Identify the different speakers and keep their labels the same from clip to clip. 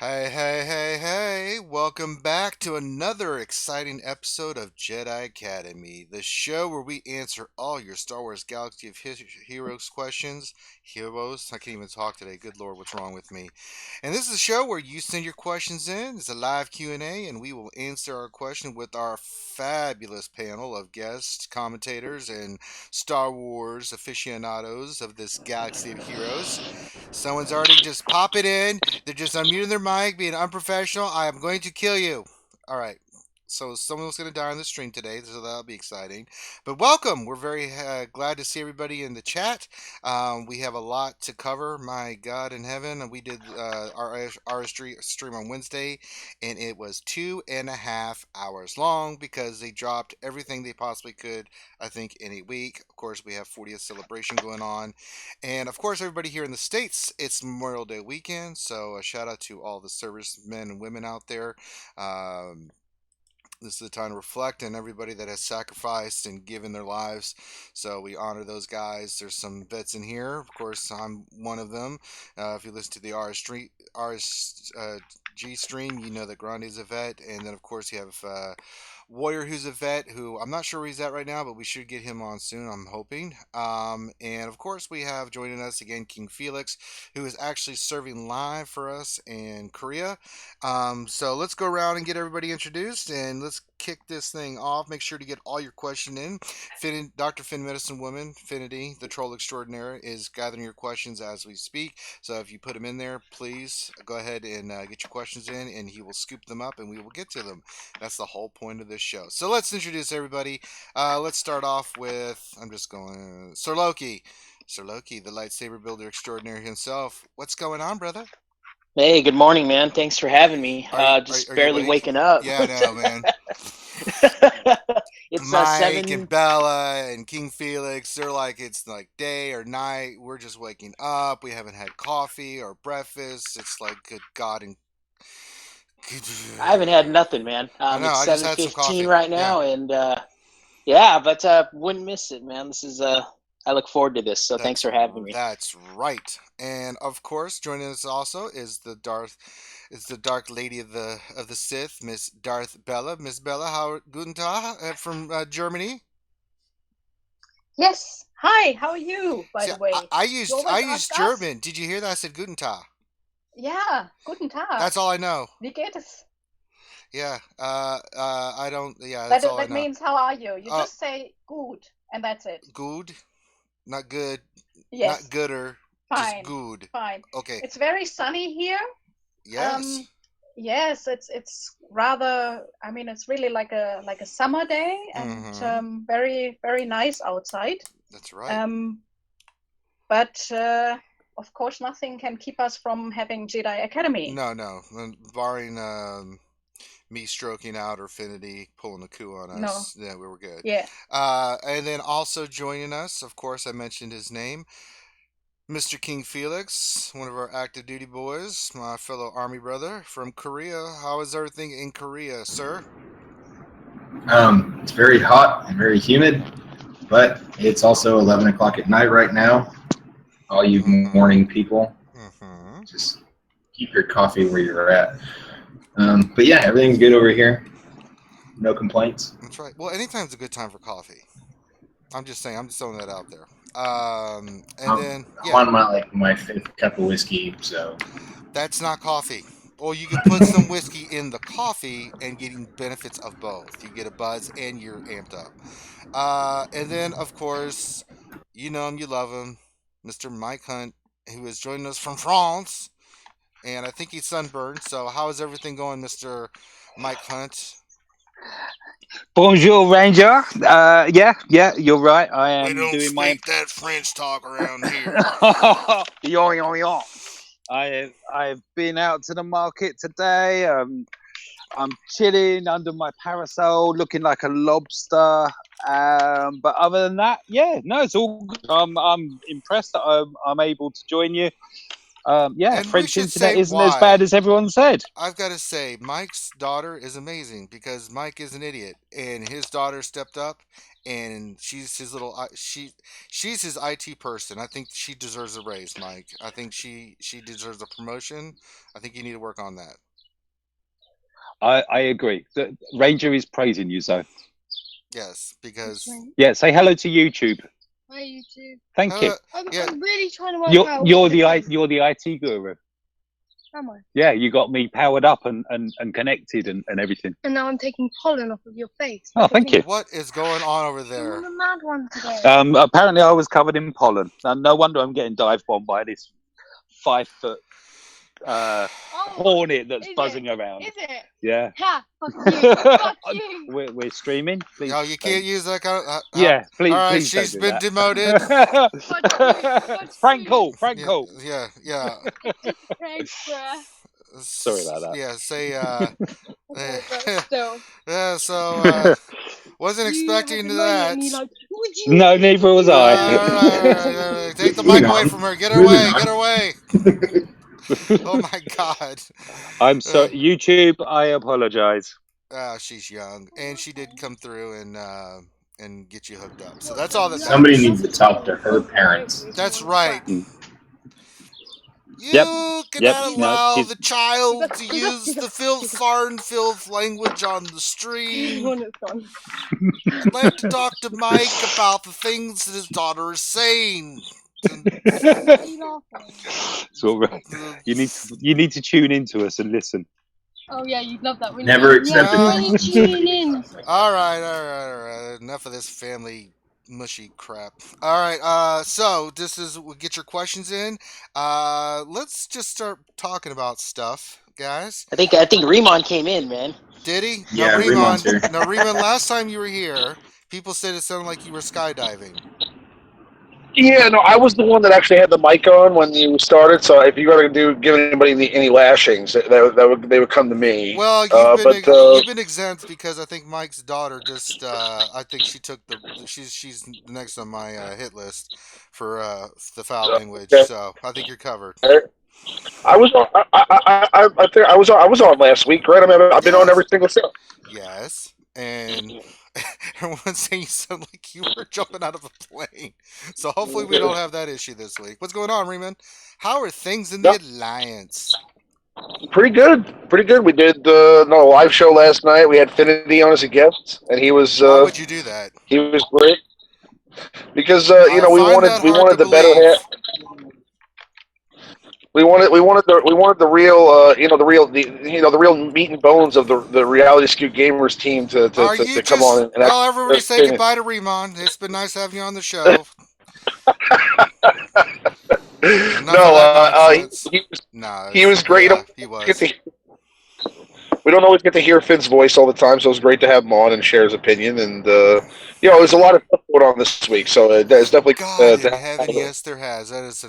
Speaker 1: Hey, hey, hey, hey! Welcome back to another exciting episode of Jedi Academy, the show where we answer all your Star Wars Galaxy of Heroes questions. Heroes? I can't even talk today. Good Lord, what's wrong with me? And this is a show where you send your questions in. It's a live Q&A, and we will answer our question with our fabulous panel of guest commentators and Star Wars aficionados of this Galaxy of Heroes. Someone's already just pop it in. They're just unmuting their mic, being unprofessional. I am going to kill you. All right. So someone was going to die on the stream today, so that'll be exciting. But welcome. We're very glad to see everybody in the chat. We have a lot to cover. My God in heaven, we did our stream on Wednesday, and it was 2.5 hours long because they dropped everything they possibly could. I think in a week. Of course, we have 40th celebration going on, and of course, everybody here in the States, it's Memorial Day weekend. So a shout out to all the servicemen and women out there. Um, this is the time to reflect and everybody that has sacrificed and given their lives. So we honor those guys. There's some vets in here. Of course, I'm one of them. If you listen to the RSG stream, you know that Grande's a vet. And then, of course, you have Warrior, who's a vet, who I'm not sure where he's at right now, but we should get him on soon, I'm hoping. And of course, we have joining us again King Felix, who is actually serving live for us in Korea. So let's go around and get everybody introduced, and let's kick this thing off. Make sure to get all your question in. Dr. Finn Medicine Woman, Finity, the troll extraordinaire, is gathering your questions as we speak. So if you put them in there, please go ahead and get your questions in, and he will scoop them up, and we will get to them. That's the whole point of this show. So let's introduce everybody. Let's start off with, I'm just going, Sir Loki. Sir Loki, the lightsaber builder extraordinary himself. What's going on, brother?
Speaker 2: Hey, good morning, man. Thanks for having me. Just
Speaker 1: Are you
Speaker 2: barely
Speaker 1: awake?
Speaker 2: waking up.
Speaker 1: Yeah, I know, man.
Speaker 2: It's
Speaker 1: Mike and
Speaker 2: 7.
Speaker 1: Bella and King Felix, they're like it's like day or night. We're just waking up. We haven't had coffee or breakfast. It's like good God and
Speaker 2: I haven't had nothing, man.
Speaker 1: I know.
Speaker 2: It's
Speaker 1: I just had some
Speaker 2: 7:15
Speaker 1: coffee.
Speaker 2: right
Speaker 1: Yeah,
Speaker 2: now, and yeah, but wouldn't miss it, man. This is I look forward to this. So thanks
Speaker 1: that's
Speaker 2: for having me.
Speaker 1: that's right. And of course, joining us also is the Dark Lady of the Sith, Miss Darth Bella. Miss Bella, how guten Tag from Germany.
Speaker 3: Yes. Hi, how are you, by
Speaker 1: See,
Speaker 3: the way?
Speaker 1: I
Speaker 3: You
Speaker 1: used I
Speaker 3: always
Speaker 1: used
Speaker 3: ask us?
Speaker 1: German. Did you hear that? I said guten Tag.
Speaker 3: Yeah, guten Tag.
Speaker 1: That's all I know.
Speaker 3: Wie geht es?
Speaker 1: Yeah. I don't. Yeah, that's
Speaker 3: That,
Speaker 1: all I
Speaker 3: that
Speaker 1: know.
Speaker 3: means how are you? You
Speaker 1: Uh,
Speaker 3: just say good, and that's it.
Speaker 1: good, not good, not
Speaker 3: Yes,
Speaker 1: gooder, just
Speaker 3: fine,
Speaker 1: good.
Speaker 3: fine.
Speaker 1: Okay.
Speaker 3: It's very sunny here.
Speaker 1: Yes.
Speaker 3: Um, yes, it's rather. I mean, it's really like a summer day, and
Speaker 1: Mm-hmm.
Speaker 3: very very nice outside.
Speaker 1: That's right.
Speaker 3: Um, but of course, nothing can keep us from having Jedi Academy.
Speaker 1: No, no. Barring me stroking out or Finity pulling a coup on
Speaker 3: No,
Speaker 1: us, yeah, we were good.
Speaker 3: yeah.
Speaker 1: And then also joining us, of course, I mentioned his name, Mr. King Felix, one of our active duty boys, my fellow army brother from Korea. How is everything in Korea, sir?
Speaker 4: It's very hot and very humid, but it's also 11 o'clock at night right now. All you
Speaker 1: Mm-hmm.
Speaker 4: morning people,
Speaker 1: Mm-hmm.
Speaker 4: just keep your coffee where you're at. But yeah, everything's good over here. No complaints.
Speaker 1: That's right. Well, anytime's a good time for coffee. I'm just saying. I'm just throwing that out there. And then
Speaker 4: I'm
Speaker 1: yeah,
Speaker 4: on my fifth cup of whiskey, so
Speaker 1: that's not coffee. Or you could put some whiskey in the coffee and getting benefits of both. You get a buzz and you're amped up. And then of course, you know him, you love him, Mr. Mike Hunt, who is joining us from France, and I think he's sunburned. So how is everything going, Mr. Mike Hunt?
Speaker 5: Bonjour, Ranger. Yeah, you're right. I
Speaker 1: We
Speaker 5: am
Speaker 1: don't
Speaker 5: doing my.
Speaker 1: speak that French talk around here.
Speaker 5: Yo, yo, yo. I've been out to the market today. I'm chilling under my parasol, looking like a lobster. But other than that, yeah, no, it's all good. I'm impressed that I'm able to join you.
Speaker 1: And we
Speaker 5: French
Speaker 1: should
Speaker 5: internet
Speaker 1: say
Speaker 5: isn't as
Speaker 1: why.
Speaker 5: bad as everyone said.
Speaker 1: I've got to say, Mike's daughter is amazing because Mike is an idiot, and his daughter stepped up, and she's his little she's his IT person. I think she deserves a raise, Mike. I think she deserves a promotion. I think you need to work on that.
Speaker 5: I agree. The Ranger is praising you, so
Speaker 1: Yes, because
Speaker 5: yeah. Say hello to YouTube.
Speaker 6: Hi YouTube.
Speaker 5: Thank you.
Speaker 1: yeah.
Speaker 6: I'm really trying to work out.
Speaker 5: You're the IT guru.
Speaker 6: Am I?
Speaker 5: Yeah, you got me powered up and connected and everything.
Speaker 6: And now I'm taking pollen off of your face.
Speaker 5: Oh, thank you.
Speaker 1: What is going on over there?
Speaker 6: I'm a mad one today.
Speaker 5: Apparently I was covered in pollen. No wonder I'm getting dive bombed by this 5 foot hornet that's buzzing around.
Speaker 6: Is it?
Speaker 5: Yeah.
Speaker 6: Ha! Fuck you! Fuck you!
Speaker 5: We're streaming. Please.
Speaker 1: No, you can't use that kind of.
Speaker 5: Yeah, please.
Speaker 1: All right,
Speaker 5: please
Speaker 1: she's
Speaker 5: don't
Speaker 1: been
Speaker 5: do
Speaker 1: demoted.
Speaker 5: that. Frank call. Frank
Speaker 1: Yeah,
Speaker 5: call.
Speaker 1: yeah.
Speaker 6: Thanks, bruh.
Speaker 5: Sorry about that.
Speaker 1: Yeah, say
Speaker 6: Still.
Speaker 1: yeah. So wasn't expecting that.
Speaker 5: No, neither was
Speaker 1: All
Speaker 5: I.
Speaker 1: right. Take the mic away from her. Get her away. Get her away. Oh my God.
Speaker 5: I'm sorry, YouTube. I apologize.
Speaker 1: She's young, and she did come through and get you hooked up. So that's all that
Speaker 4: Somebody
Speaker 1: matters.
Speaker 4: needs to talk to her parents.
Speaker 1: That's right.
Speaker 5: Mm.
Speaker 1: You cannot allow
Speaker 5: she's-
Speaker 1: the child to use the foreign filth language on the stream. I'd like to talk to Mike about the things that his daughter is saying.
Speaker 5: So, you need to tune into us and listen.
Speaker 6: Oh yeah, you'd love that.
Speaker 4: Never accepted.
Speaker 6: Really tune in.
Speaker 1: All right. Enough of this family mushy crap. All right. So we'll get your questions in. Let's just start talking about stuff, guys.
Speaker 2: I think Remon came in, man.
Speaker 1: Did he?
Speaker 4: Yeah,
Speaker 1: no,
Speaker 4: Remon's here.
Speaker 1: No, Reman. Last time you were here, people said it sounded like you were skydiving.
Speaker 7: Yeah, no, I was the one that actually had the mic on when you started. So if you were to give anybody any lashings, they would come to me.
Speaker 1: Well, you've been exempt because I think Mike's daughter just I think she took she's next on my hit list for the foul language.
Speaker 7: Okay.
Speaker 1: So I think you're covered.
Speaker 7: I was on. I think I was on last week, right? I mean, I've been on every single show.
Speaker 1: Yes, and everyone's saying you sound like you were jumping out of a plane. So hopefully we don't have that issue this week. What's going on, Reman? How are things in the Alliance?
Speaker 7: Pretty good. We did a live show last night. We had Finity on as a guest, and he was.
Speaker 1: Why would you do that?
Speaker 7: He was great because we wanted the better half. We wanted the real the real meat and bones of the Reality Scoop Gamers team to come on and
Speaker 1: everybody say goodbye to Remon. It's been nice having you on the show.
Speaker 7: He was great.
Speaker 1: He was.
Speaker 7: We don't always get to hear Finn's voice all the time, so it was great to have him on and share his opinion. And there's a lot of stuff going on this week, so there's definitely.
Speaker 1: God in heaven, yes, there has. That is.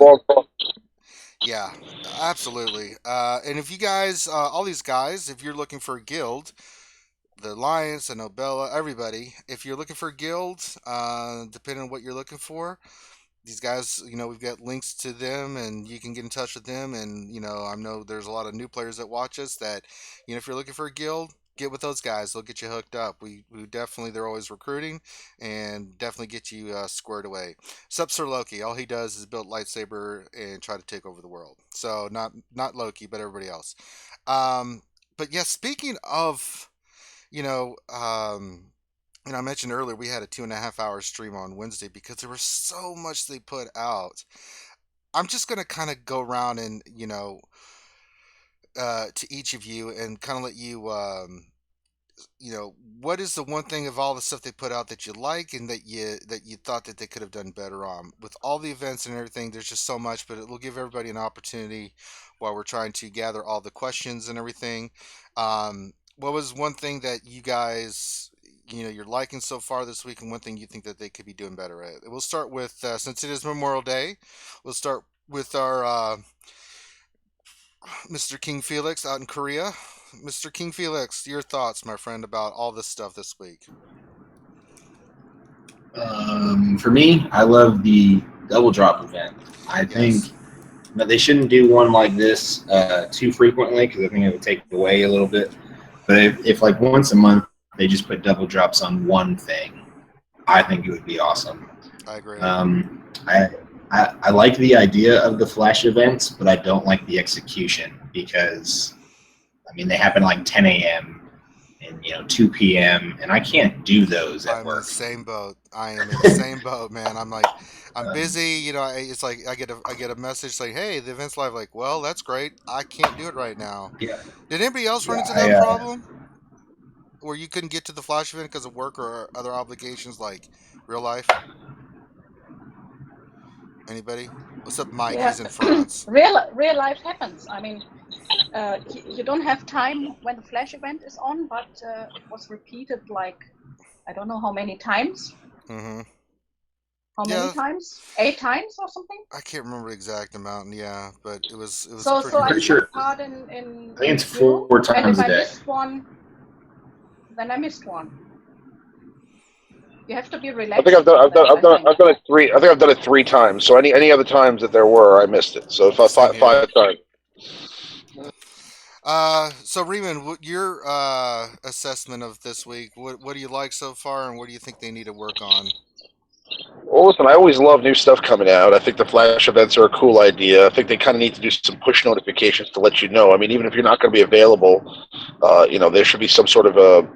Speaker 1: Yeah, absolutely. And if you guys, all these guys, if you're looking for a guild, the Alliance, the Nobella, everybody, if you're looking for a guild, depending on what you're looking for, these guys, we've got links to them and you can get in touch with them. And, I know there's a lot of new players that watch us that, if you're looking for a guild, get with those guys. They'll get you hooked up. We definitely, they're always recruiting and definitely get you squared away. Except Sir Loki, all he does is build lightsaber and try to take over the world. So not Loki, but everybody else. But yeah, speaking of, I mentioned earlier we had a 2.5 hour stream on Wednesday because there was so much they put out. I'm just gonna kind of go around and to each of you and kind of let you what is the one thing of all the stuff they put out that you like and that you thought that they could have done better on with all the events and everything. There's just so much, but it will give everybody an opportunity while we're trying to gather all the questions and everything. What was one thing that you guys you're liking so far this week, and one thing you think that they could be doing better at? We'll start with since it is Memorial Day, we'll start with our Mr. King Felix out in Korea. Mr. King Felix, your thoughts, my friend, about all this stuff this week?
Speaker 4: For me, I love the double drop event. I think But they shouldn't do one like this too frequently because I think it would take away a little bit. But if like once a month they just put double drops on one thing, I think it would be awesome.
Speaker 1: I agree.
Speaker 4: I like the idea of the flash events, but I don't like the execution because, I mean, they happen like 10 a.m. and 2 p.m. and I can't do those at
Speaker 1: I'm in
Speaker 4: work.
Speaker 1: the same boat. I am in the same boat, man. I'm like, I'm busy. It's like I get a message saying, "Hey, the event's live." Like, well, that's great. I can't do it right now.
Speaker 4: Yeah.
Speaker 1: Did anybody else run
Speaker 4: Yeah,
Speaker 1: into that problem where you couldn't get to the flash event because of work or other obligations like real life? Anybody? What's up, Mike?
Speaker 3: Yeah.
Speaker 1: He's in France.
Speaker 3: real life happens. I mean, you don't have time when the flash event is on, but it was repeated like I don't know how many times.
Speaker 1: Mm-hmm.
Speaker 3: How
Speaker 1: Yeah.
Speaker 3: many times? 8 times or something?
Speaker 1: I can't remember the exact amount. Yeah, but it was
Speaker 3: So
Speaker 1: pretty.
Speaker 3: I
Speaker 4: pretty sure-
Speaker 3: took part in
Speaker 4: I think it's
Speaker 3: two,
Speaker 4: 4
Speaker 3: and
Speaker 4: times
Speaker 3: if
Speaker 4: a
Speaker 3: I
Speaker 4: day.
Speaker 3: missed one, then I missed one. You have to be
Speaker 7: I
Speaker 3: relaxed.
Speaker 7: think I've done it 3. I think I've done it 3 times. So any other times that there were, I missed it. So
Speaker 1: Same here.
Speaker 7: 5 times.
Speaker 1: So Riemann, what your assessment of this week? What do you like so far, and what do you think they need to work on?
Speaker 7: Well, listen, I always love new stuff coming out. I think the flash events are a cool idea. I think they kind of need to do some push notifications to let you know. I mean, even if you're not going to be available, there should be some sort of a,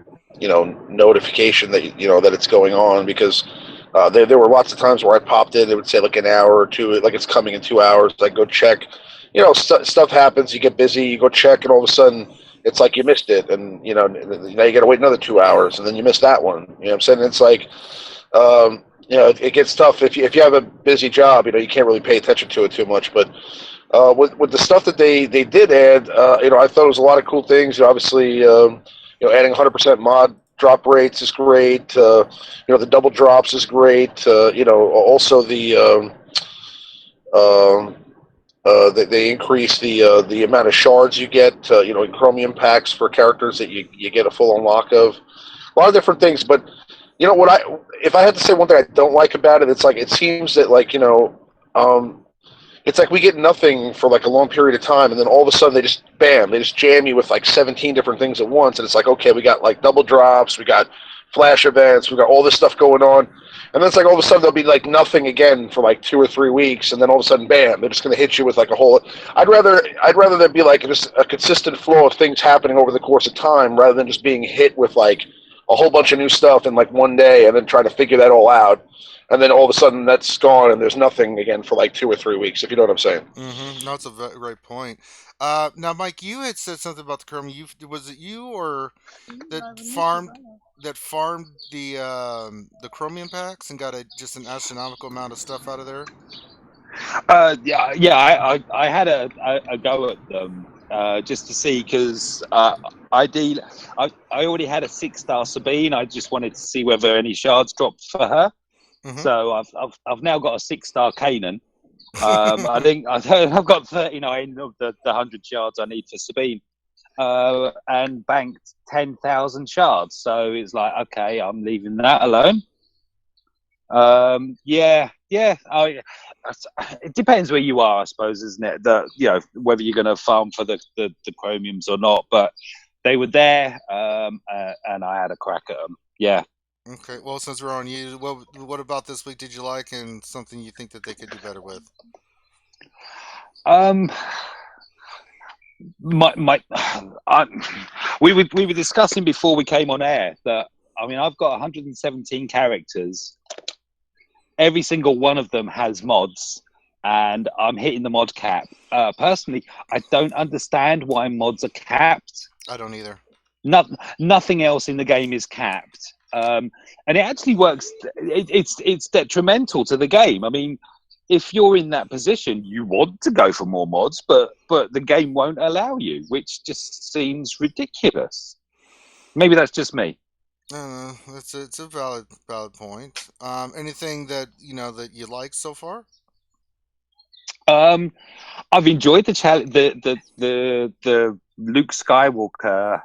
Speaker 7: notification that that it's going on because there were lots of times where I popped in. It would say like an hour or two, like it's coming in 2 hours. I go check. Stuff happens. You get busy. You go check, and all of a sudden, it's like you missed it, and now you got to wait another 2 hours, and then you miss that one. You know what I'm saying? It's like. It gets tough if you have a busy job. You can't really pay attention to it too much. But with the stuff that they did add, I thought it was a lot of cool things. Obviously, adding 100% mod drop rates is great. The double drops is great. Also they increase the amount of shards you get. In chromium packs for characters that you get a full unlock of. A lot of different things, but. If I had to say one thing I don't like about it, it's like it seems that it's like we get nothing for like a long period of time, and then all of a sudden they just jam you with like 17 different things at once, and it's like, okay, we got like double drops, we got flash events, we got all this stuff going on, and then it's like all of a sudden there'll be like nothing again for like 2 or 3 weeks, and then all of a sudden, bam, they're just going to hit you with like a whole. I'd rather there be like just a consistent flow of things happening over the course of time, rather than just being hit with like a whole bunch of new stuff in like one day and then trying to figure that all out. And then all of a sudden that's gone and there's nothing again for like 2 or 3 weeks, if you know what I'm saying.
Speaker 1: Mm-hmm. No, it's a great point. Now, Mike, you had said something about the chromium. Was it you or that farmed the chromium packs and got just an astronomical amount of stuff out of there?
Speaker 5: I had a go at them just to see because I already had a 6-star Sabine. I just wanted to see whether any shards dropped for her.
Speaker 1: Mm-hmm.
Speaker 5: So I've now got a 6-star Kanan. I think I've got 39 of the 100 shards I need for Sabine, and banked 10,000 shards. So it's like, okay, I'm leaving that alone. It depends where you are, I suppose, isn't it? That whether you're going to farm for the chromiums or not. But they were there, and I had a crack at them. Yeah.
Speaker 1: Okay. Well, since we're on you, what about this week did you like, and something you think that they could do better with?
Speaker 5: We were discussing before we came on air that I've got 117 characters. Every single one of them has mods, and I'm hitting the mod cap. Personally, I don't understand why mods are capped.
Speaker 1: I don't either.
Speaker 5: Nothing else in the game is capped, and it actually works. It's detrimental to the game. I mean, if you're in that position, you want to go for more mods, but the game won't allow you, which just seems ridiculous. Maybe that's just me.
Speaker 1: It's a valid point. Anything that that you like so far?
Speaker 5: I've enjoyed the Luke Skywalker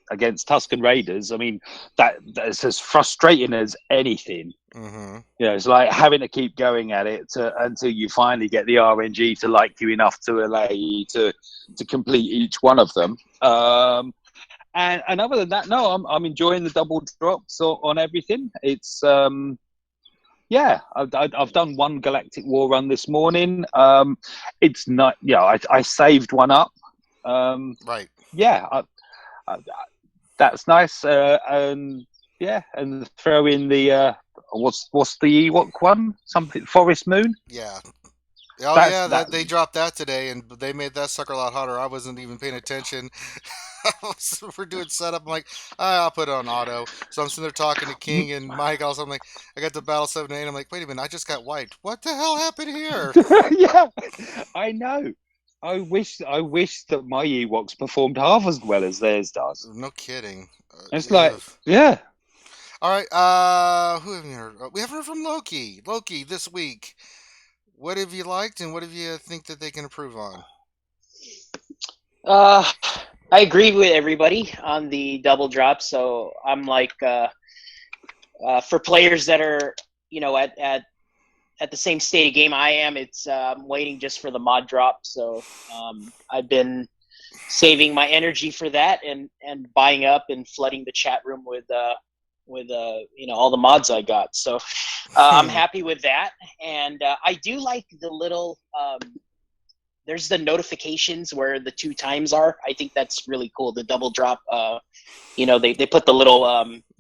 Speaker 5: against Tusken Raiders. I mean, that's as frustrating as anything.
Speaker 1: Mm-hmm.
Speaker 5: You know, it's like having to keep going at it until you finally get the RNG to like you enough to allow you to complete each one of them. And other than that, no, I'm enjoying the double drops on everything. It's yeah, I've done one Galactic War run this morning. It's not, I saved one up.
Speaker 1: Right.
Speaker 5: Yeah, that's nice. And yeah, and throw in the what's the Ewok one? Something Forest Moon.
Speaker 1: Yeah. Oh
Speaker 5: That's
Speaker 1: yeah,
Speaker 5: that.
Speaker 1: they dropped that today, and they made that sucker a lot hotter. I wasn't even paying attention. We're doing setup. I'm like, I'll put it on auto. So I'm sitting there talking to King and Mike. Also, I'm like, I got the Battle 7-8. I'm like, wait a minute, I just got wiped. What the hell happened here?
Speaker 5: Yeah, I know. I wish that my Ewoks performed half as well as theirs does.
Speaker 1: No kidding.
Speaker 5: It's like, yeah.
Speaker 1: All right. Who have we heard? We haven't heard from Loki. Loki this week. What have you liked, and what have you think that they can improve on?
Speaker 2: I agree with everybody on the double drop. So I'm like, for players that are, at the same state of game I am, it's I'm waiting just for the mod drop. So I've been saving my energy for that and buying up and flooding the chat room with all the mods I got. So I'm happy with that, and I do like the little. There's the notifications where the 2 times are. I think that's really cool. The double drop. They put the little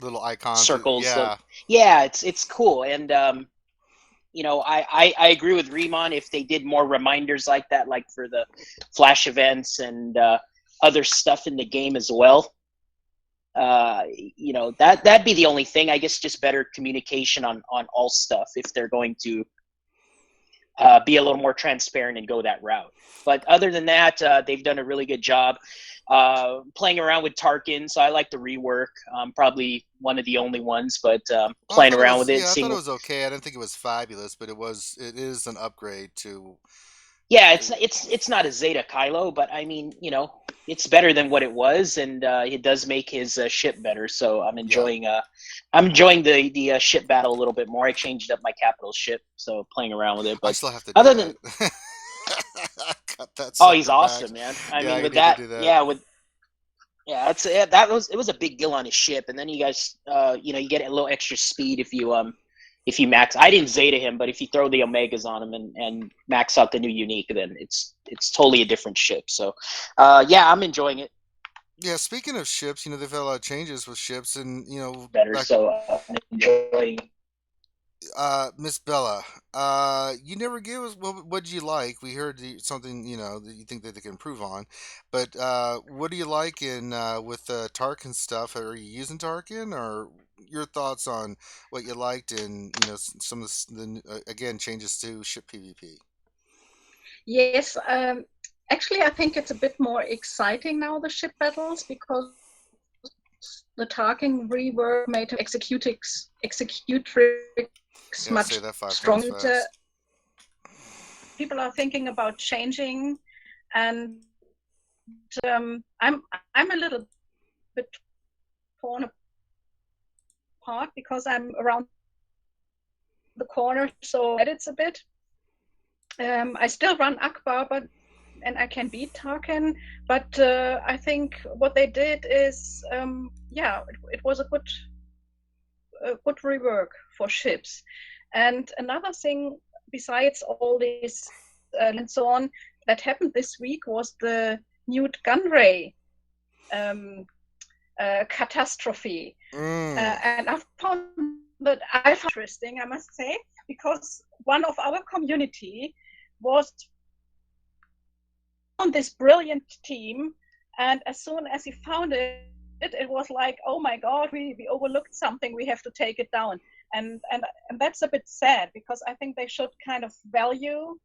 Speaker 1: little icons.
Speaker 2: circles.
Speaker 1: Yeah.
Speaker 2: Yeah, it's cool, and I agree with Remon if they did more reminders like that, like for the flash events and other stuff in the game as well. That'd be the only thing. I guess just better communication on all stuff if they're going to be a little more transparent and go that route. But other than that, they've done a really good job playing around with Tarkin. So I like the rework. Probably one of the only ones, but playing around with it.
Speaker 1: Yeah, I thought it was okay. I didn't think it was fabulous, but it is an upgrade to.
Speaker 2: Yeah, it's not a Zeta Kylo, but I mean, it's better than what it was, and it does make his ship better. So I'm enjoying the ship battle a little bit more. I changed up my capital ship, so playing around with it. But
Speaker 1: I still have to.
Speaker 2: Other than
Speaker 1: cut that.
Speaker 2: Oh, he's awesome, man. I mean, with that, it was a big deal on his ship, and then you guys, you get a little extra speed if you max. I didn't Zeta him, but if you throw the Omegas on him and max out the new unique, then it's totally a different ship. So, I'm enjoying it.
Speaker 1: Yeah, speaking of ships, they've had a lot of changes with ships, and
Speaker 2: better. So I'm enjoying.
Speaker 1: Miss Bella, you never gave us what did you like? We heard something that you think that they can improve on, but what do you like in with the Tarkin stuff? Are you using Tarkin, or your thoughts on what you liked in some of the again changes to ship PvP?
Speaker 3: Yes, actually, I think it's a bit more exciting now, the ship battles, because the Tarkin rework made executrix much stronger. People are thinking about changing, and I'm a little bit torn apart because I'm around the corner, so it's a bit. I still run Akbar, and I can beat Tarkin, but I think what they did is, it was a good rework for ships. And another thing, besides all this and so on, that happened this week was the Newt Gunray catastrophe. And I found that interesting, I must say, because one of our community was on this brilliant team, and as soon as he found it, it was like, oh my god, we overlooked something, we have to take it down. And that's a bit sad, because I think they should kind of value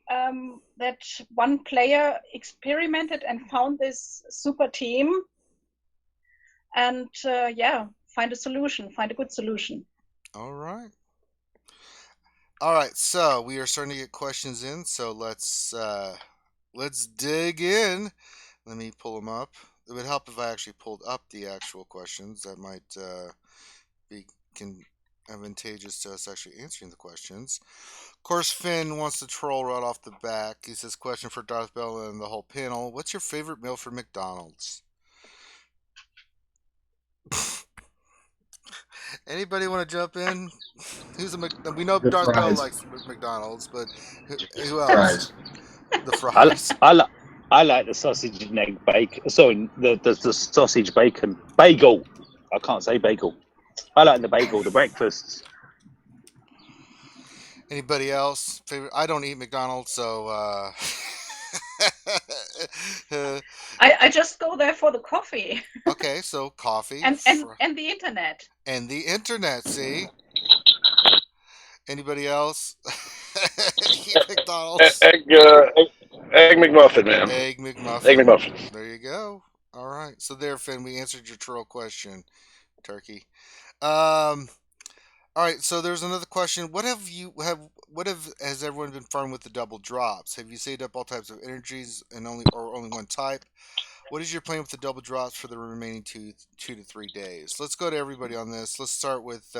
Speaker 3: that one player experimented and found this super team, and find a good solution.
Speaker 1: All right, so we are starting to get questions in, so let's dig in. Let me pull them up. It would help if I actually pulled up the actual questions. That might be advantageous to us actually answering the questions. Of course, Finn wants to troll right off the back. He says, question for Darth Bell and the whole panel. What's your favorite meal from McDonald's? Anybody want to jump in? We know
Speaker 4: The
Speaker 1: Darth Bell
Speaker 4: fries.
Speaker 1: likes McDonald's, but who else?
Speaker 4: Fries.
Speaker 1: The fries.
Speaker 5: I like the sausage and egg bacon. Sorry, the sausage bacon bagel. I can't say bagel. I like the bagel, the breakfasts.
Speaker 1: Anybody else? Favorite? I don't eat McDonald's, so
Speaker 3: I just go there for the coffee
Speaker 1: okay. So coffee
Speaker 3: and the internet.
Speaker 1: and the internet. See? Anybody else? Eat McDonald's.
Speaker 7: Egg McMuffin, man.
Speaker 1: Egg McMuffin.
Speaker 7: Egg McMuffin.
Speaker 1: There you go. All right. So there, Finn, we answered your troll question, Turkey. All right. So there's another question. What has everyone been farming with the double drops? Have you saved up all types of energies and only one type? What is your plan with the double drops for the remaining 2 to 3 days? Let's go to everybody on this. Let's start with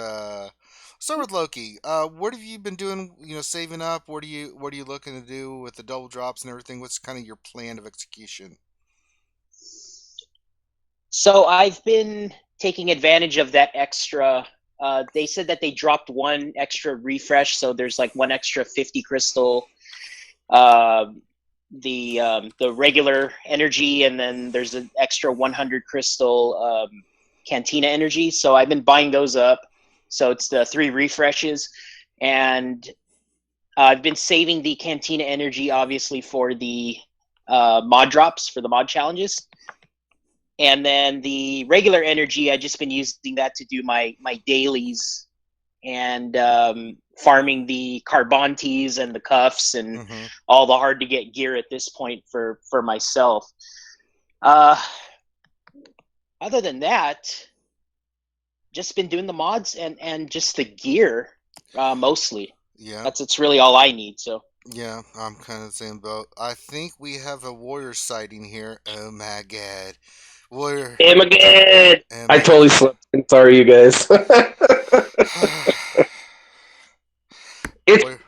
Speaker 1: Loki. What have you been doing? Saving up. What are you looking to do with the double drops and everything? What's kind of your plan of execution?
Speaker 2: So I've been taking advantage of that extra. They said that they dropped one extra refresh, so there's like one extra 50 crystal. The regular energy, and then there's an extra 100 crystal cantina energy. So I've been buying those up. So it's the 3 refreshes, and I've been saving the cantina energy obviously for the mod drops, for the mod challenges. And then the regular energy, I've just been using that to do my dailies and farming the carbontes and the cuffs and all the hard to get gear at this point for myself. Other than that, just been doing the mods and just the gear mostly.
Speaker 1: Yeah,
Speaker 2: that's really all I need. So
Speaker 1: yeah, I'm kind of the same boat. I think we have a warrior sighting here. Oh my god, warrior!
Speaker 8: Oh my god!
Speaker 1: Oh
Speaker 8: I
Speaker 1: my
Speaker 8: totally slept. Sorry, you guys.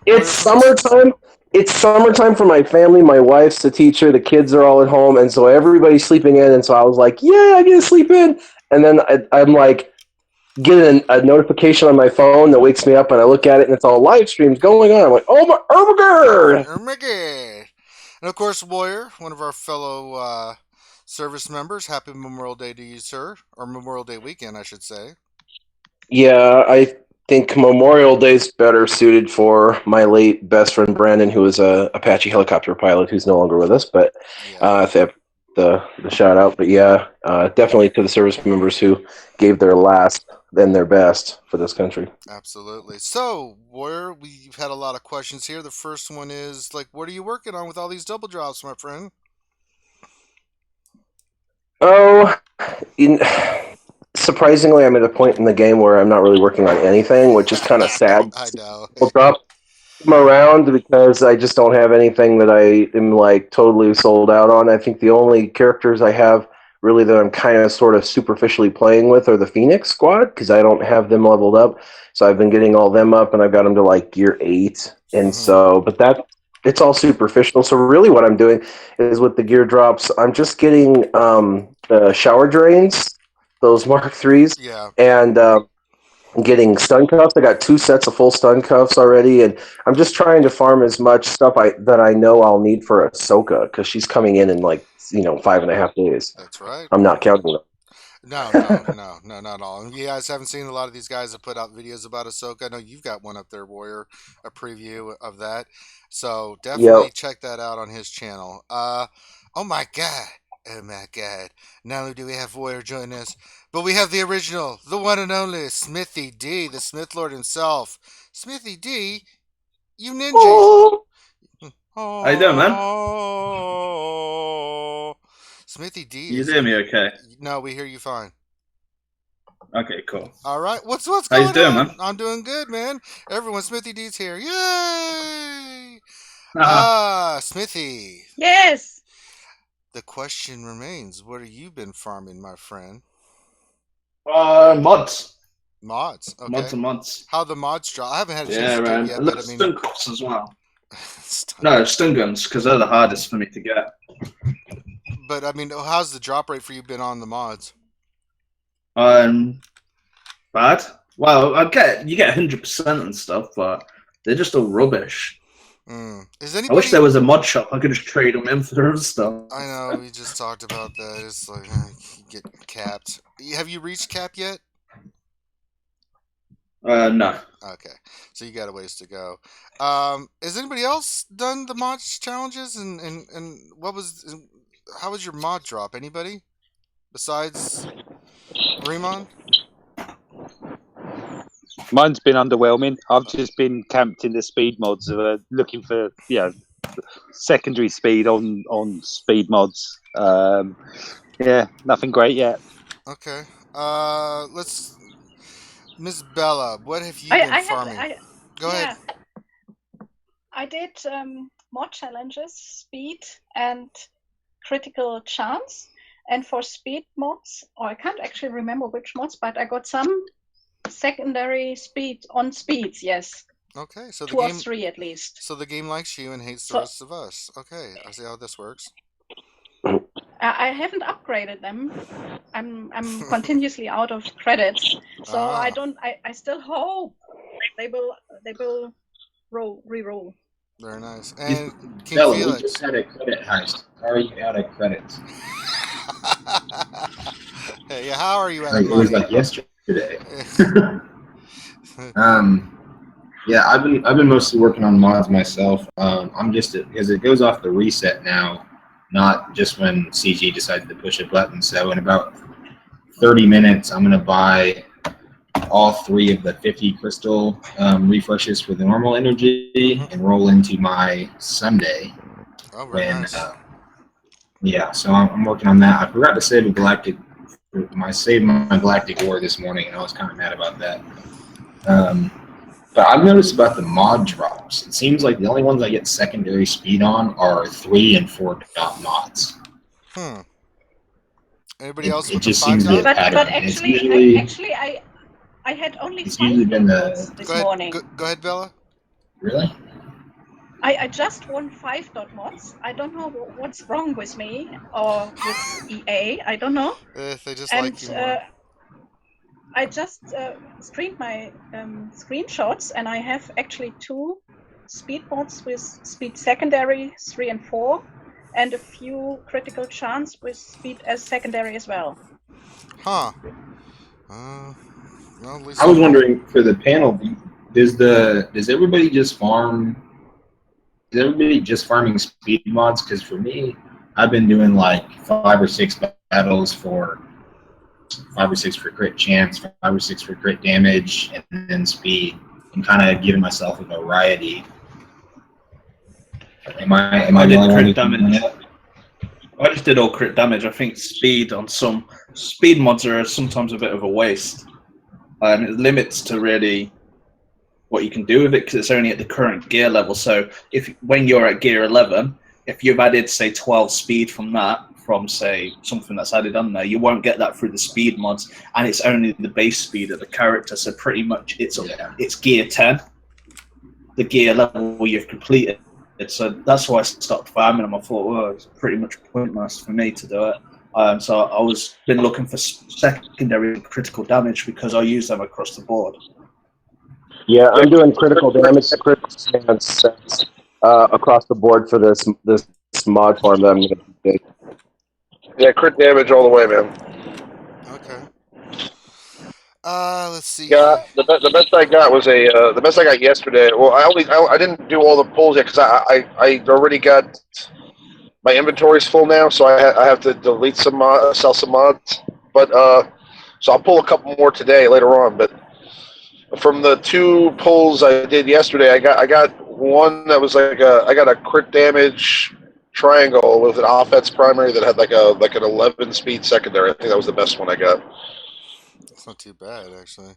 Speaker 8: It's summertime. It's summertime for my family. My wife's a teacher. The kids are all at home, and so everybody's sleeping in. And so I was like, "Yeah, I get to sleep in." And then I'm like, getting a notification on my phone that wakes me up, and I look at it, and it's all live streams going on. I'm like, "Oh my god!"
Speaker 1: Oh my god! And of course, Warrior, one of our fellow service members. Happy Memorial Day to you, sir, or Memorial Day weekend, I should say.
Speaker 8: Yeah, I think Memorial Day's better suited for my late best friend Brandon, who was a Apache helicopter pilot, who's no longer with us. But the shout out. But yeah, definitely to the service members who gave their last and their best for this country.
Speaker 1: Absolutely. So, Warrior, we've had a lot of questions here. The first one is what are you working on with all these double drops, my friend?
Speaker 8: Oh, surprisingly, I'm at a point in the game where I'm not really working on anything, which is kind of sad.
Speaker 1: I know.
Speaker 8: I'll drop them around because I just don't have anything that I am totally sold out on. I think the only characters I have really that I'm kind of sort of superficially playing with are the Phoenix squad, because I don't have them leveled up. So I've been getting all them up, and I've got them to gear 8. And so, but it's all superficial. So really what I'm doing is with the gear drops, I'm just getting the shower drains, those Mark 3s, and getting stun cuffs. I got 2 sets of full stun cuffs already, and I'm just trying to farm as much stuff that I know I'll need for Ahsoka, because she's coming in 5.5 days.
Speaker 1: That's right.
Speaker 8: I'm not counting them.
Speaker 1: No, not at all. And you guys haven't seen a lot of these guys that put out videos about Ahsoka. I know you've got one up there, Warrior, a preview of that. So definitely check that out on his channel. Oh my god. Oh my god. Not only do we have Warrior join us, but we have the original, the one and only Smithy D, the Smith Lord himself. Smithy D, you ninja.
Speaker 8: Oh.
Speaker 9: How you doing, man?
Speaker 1: Smithy D.
Speaker 9: You hear me okay?
Speaker 1: No, we hear you fine.
Speaker 9: Okay, cool.
Speaker 1: All right. What's going
Speaker 9: How you doing,
Speaker 1: on?
Speaker 9: man?
Speaker 1: I'm doing good, man. Everyone, Smithy D's here. Yay! Smithy.
Speaker 3: Yes.
Speaker 1: The question remains, what have you been farming, my friend?
Speaker 9: Mods.
Speaker 1: Mods. Okay.
Speaker 9: Mods and mods.
Speaker 1: How the mods drop? I haven't had a chance
Speaker 9: Yeah,
Speaker 1: to do it
Speaker 9: man.
Speaker 1: yet,
Speaker 9: And
Speaker 1: but
Speaker 9: look,
Speaker 1: I mean,
Speaker 9: stun cups as well.
Speaker 1: stun-
Speaker 9: No, stun guns, because they're the hardest for me to get.
Speaker 1: but I mean, how's the drop rate for you been on the mods?
Speaker 9: Bad. Well, you get 100% and stuff, but they're just all rubbish.
Speaker 1: Is
Speaker 9: I wish
Speaker 1: anybody?
Speaker 9: there was a mod shop I could just trade them in for other stuff.
Speaker 1: I know we just talked about that. It's like you get capped. Have you reached cap yet?
Speaker 9: No.
Speaker 1: Okay, so you got a ways to go. Has anybody else done the mod challenges and how was your mod drop? Anybody besides Remon?
Speaker 5: Mine's been underwhelming. I've just been camped in the speed mods, looking for secondary speed on speed mods. Nothing great yet.
Speaker 1: Okay. Let's Miss Bella. What have you
Speaker 3: I,
Speaker 1: been
Speaker 3: I
Speaker 1: farming?
Speaker 3: had,
Speaker 1: Go ahead.
Speaker 3: I did mod challenges, speed and critical chance. And for speed mods, or I can't actually remember which mods, but I got some secondary speed on speeds, yes.
Speaker 1: Okay, so the
Speaker 3: 2 or
Speaker 1: game
Speaker 3: 3 at least.
Speaker 1: So the game likes you and hates the
Speaker 3: So
Speaker 1: rest of us. Okay, I see how this works.
Speaker 3: I haven't upgraded them. I'm continuously out of credits, so I don't. I still hope they will re-roll.
Speaker 1: Very nice. And King
Speaker 4: Bella, we
Speaker 1: Felix.
Speaker 4: just had a credit heist. How are you out of credits?
Speaker 1: Hey, yeah, how are you out
Speaker 4: Like,
Speaker 1: of
Speaker 4: it was
Speaker 1: money?
Speaker 4: like yesterday. Yeah, I've been mostly working on mods myself. I'm just because it goes off the reset now, not just when CG decided to push a button. So in about 30 minutes, I'm gonna buy all 3 of the 50 crystal refreshes for the normal energy and roll into my Sunday.
Speaker 1: Oh, very nice.
Speaker 4: Yeah, so I'm working on that. I forgot to save my galactic ore this morning, and I was kind of mad about that. But I've noticed about the mod drops. It seems like the only ones I get secondary speed on are 3 and 4 dot mods.
Speaker 1: Anybody else with
Speaker 4: It just
Speaker 1: the 5
Speaker 4: seems to be a
Speaker 1: dot?
Speaker 4: pattern.
Speaker 3: But
Speaker 4: It's
Speaker 3: actually, I had only
Speaker 4: it's
Speaker 3: 5
Speaker 4: usually been
Speaker 3: mods this morning.
Speaker 1: Go ahead, Bella.
Speaker 4: Really?
Speaker 3: I just won 5 dot mods. I don't know what's wrong with me or with EA. I don't know.
Speaker 1: They just
Speaker 3: And
Speaker 1: like you more.
Speaker 3: I just screened my screenshots, and I have actually 2 speed mods with speed secondary 3 and 4, and a few critical chance with speed as secondary as well.
Speaker 1: Huh. Well, at least
Speaker 4: I was wondering for the panel, does everybody just farm? Is everybody just farming speed mods? Because for me, I've been doing like 5 or 6 battles for 5 or 6 for crit chance, 5 or 6 for crit damage, and then speed, and kind of giving myself a variety. Am I
Speaker 9: did
Speaker 4: the only
Speaker 9: crit
Speaker 4: one
Speaker 9: damage.
Speaker 4: doing that?
Speaker 9: I just did all crit damage. I think speed on some speed mods are sometimes a bit of a waste. It limits to really what you can do with it because it's only at the current gear level. So when you're at gear 11, if you've added say 12 speed from say something that's added on there, you won't get that through the speed mods, and it's only the base speed of the character. So pretty much it's gear 10, the gear level you've completed. So that's why I stopped farming them. I thought, well, it's pretty much pointless for me to do it. So I was been looking for secondary critical damage because I use them across the board.
Speaker 8: Yeah, I'm doing critical damage, critical chance across the board for this mod farm that I'm going to do.
Speaker 7: Yeah, crit damage all the way, man.
Speaker 1: Okay. Let's see.
Speaker 7: Yeah, the best I got was the best I got yesterday. Well, I didn't do all the pulls yet because I already got my inventory's full now, so I have to delete some sell some mods. But so I'll pull a couple more today later on. But from the 2 pulls I did yesterday, I got one that was I got a crit damage triangle with an offense primary that had like an 11 speed secondary. I think that was the best one I got.
Speaker 1: It's not too bad, actually.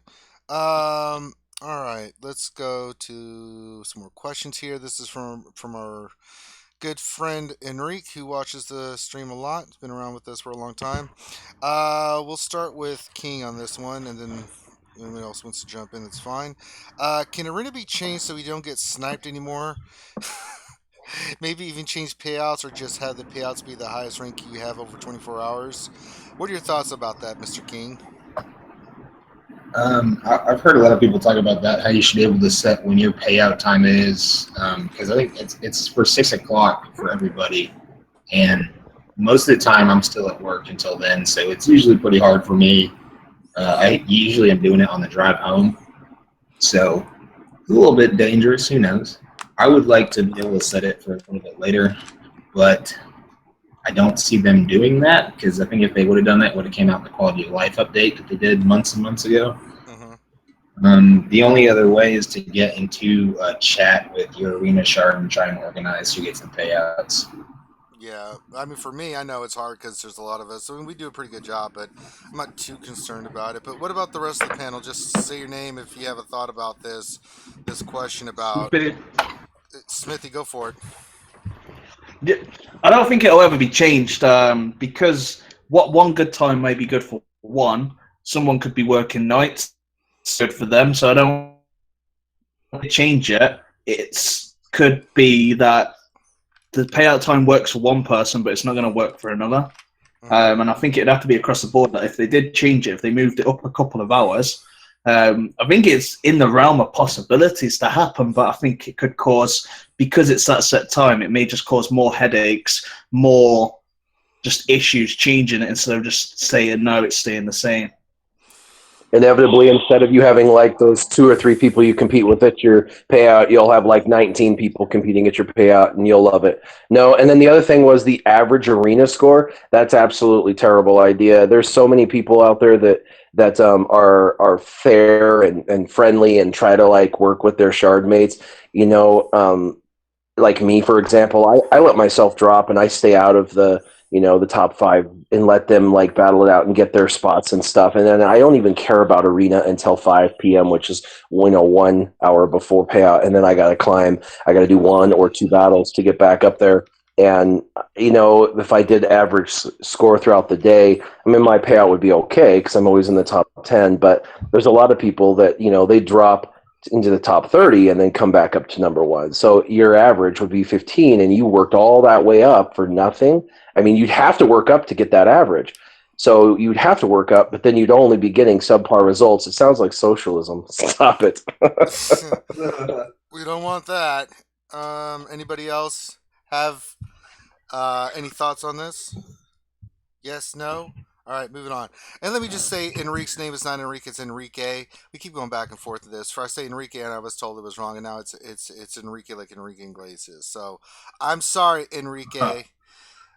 Speaker 1: All right, let's go to some more questions here. This is from our good friend Enrique, who watches the stream a lot. He's been around with us for a long time. We'll start with King on this one, and then anyone else wants to jump in, that's fine. Can arena be changed so we don't get sniped anymore? Maybe even change payouts or just have the payouts be the highest rank you have over 24 hours. What are your thoughts about that, Mr. King?
Speaker 4: I've heard a lot of people talk about that, how you should be able to set when your payout time is, because I think it's for 6 o'clock for everybody, and most of the time I'm still at work until then, so it's usually pretty hard for me. I usually am doing it on the drive home, so it's a little bit dangerous. Who knows? I would like to be able to set it for a little bit later, but I don't see them doing that, because I think if they would have done that, it would have came out in the quality of life update that they did months and months ago. The only other way is to get into a chat with your arena shard and try and organize who gets the payouts.
Speaker 1: Yeah, I mean, for me, I know it's hard because there's a lot of us. I mean, we do a pretty good job, but I'm not too concerned about it. But what about the rest of the panel? Just say your name if you have a thought about this question about Smithy. Go for it.
Speaker 9: Yeah, I don't think it'll ever be changed because what one good time may be good for one, someone could be working nights, it's good for them. So I don't want to change it. It could be that the payout time works for one person, but it's not going to work for another. And I think it'd have to be across the board that if they did change it, if they moved it up a couple of hours, I think it's in the realm of possibilities to happen, but I think it could cause, because it's that set time, it may just cause more headaches, more just issues changing it instead of just saying, no, it's staying the same.
Speaker 8: Inevitably, instead of you having like those 2 or 3 people you compete with at your payout, you'll have like 19 people competing at your payout, and you'll love it. No, and then the other thing was the average arena score. That's absolutely terrible idea. There's so many people out there that are fair and friendly and try to like work with their shard mates. You know, like me, for example, I let myself drop and I stay out of the top 5 and let them like battle it out and get their spots and stuff. And then I don't even care about arena until 5 p.m., which is 1 hour before payout. And then I got to climb. I got to do 1 or 2 battles to get back up there. And, if I did average score throughout the day, I mean, my payout would be okay because I'm always in the top 10. But there's a lot of people that, they drop into the top 30 and then come back up to number 1. So your average would be 15 and you worked all that way up for nothing. I mean, you'd have to work up to get that average. So you'd have to work up, but then you'd only be getting subpar results. It sounds like socialism. Stop it.
Speaker 1: We don't want that. Anybody else have any thoughts on this? Yes, no? All right, moving on. And let me just say, Enrique's name is not Enrique; it's Enrique. We keep going back and forth with this. For I say Enrique, and I was told it was wrong, and now it's Enrique like Enrique Iglesias. So I'm sorry, Enrique.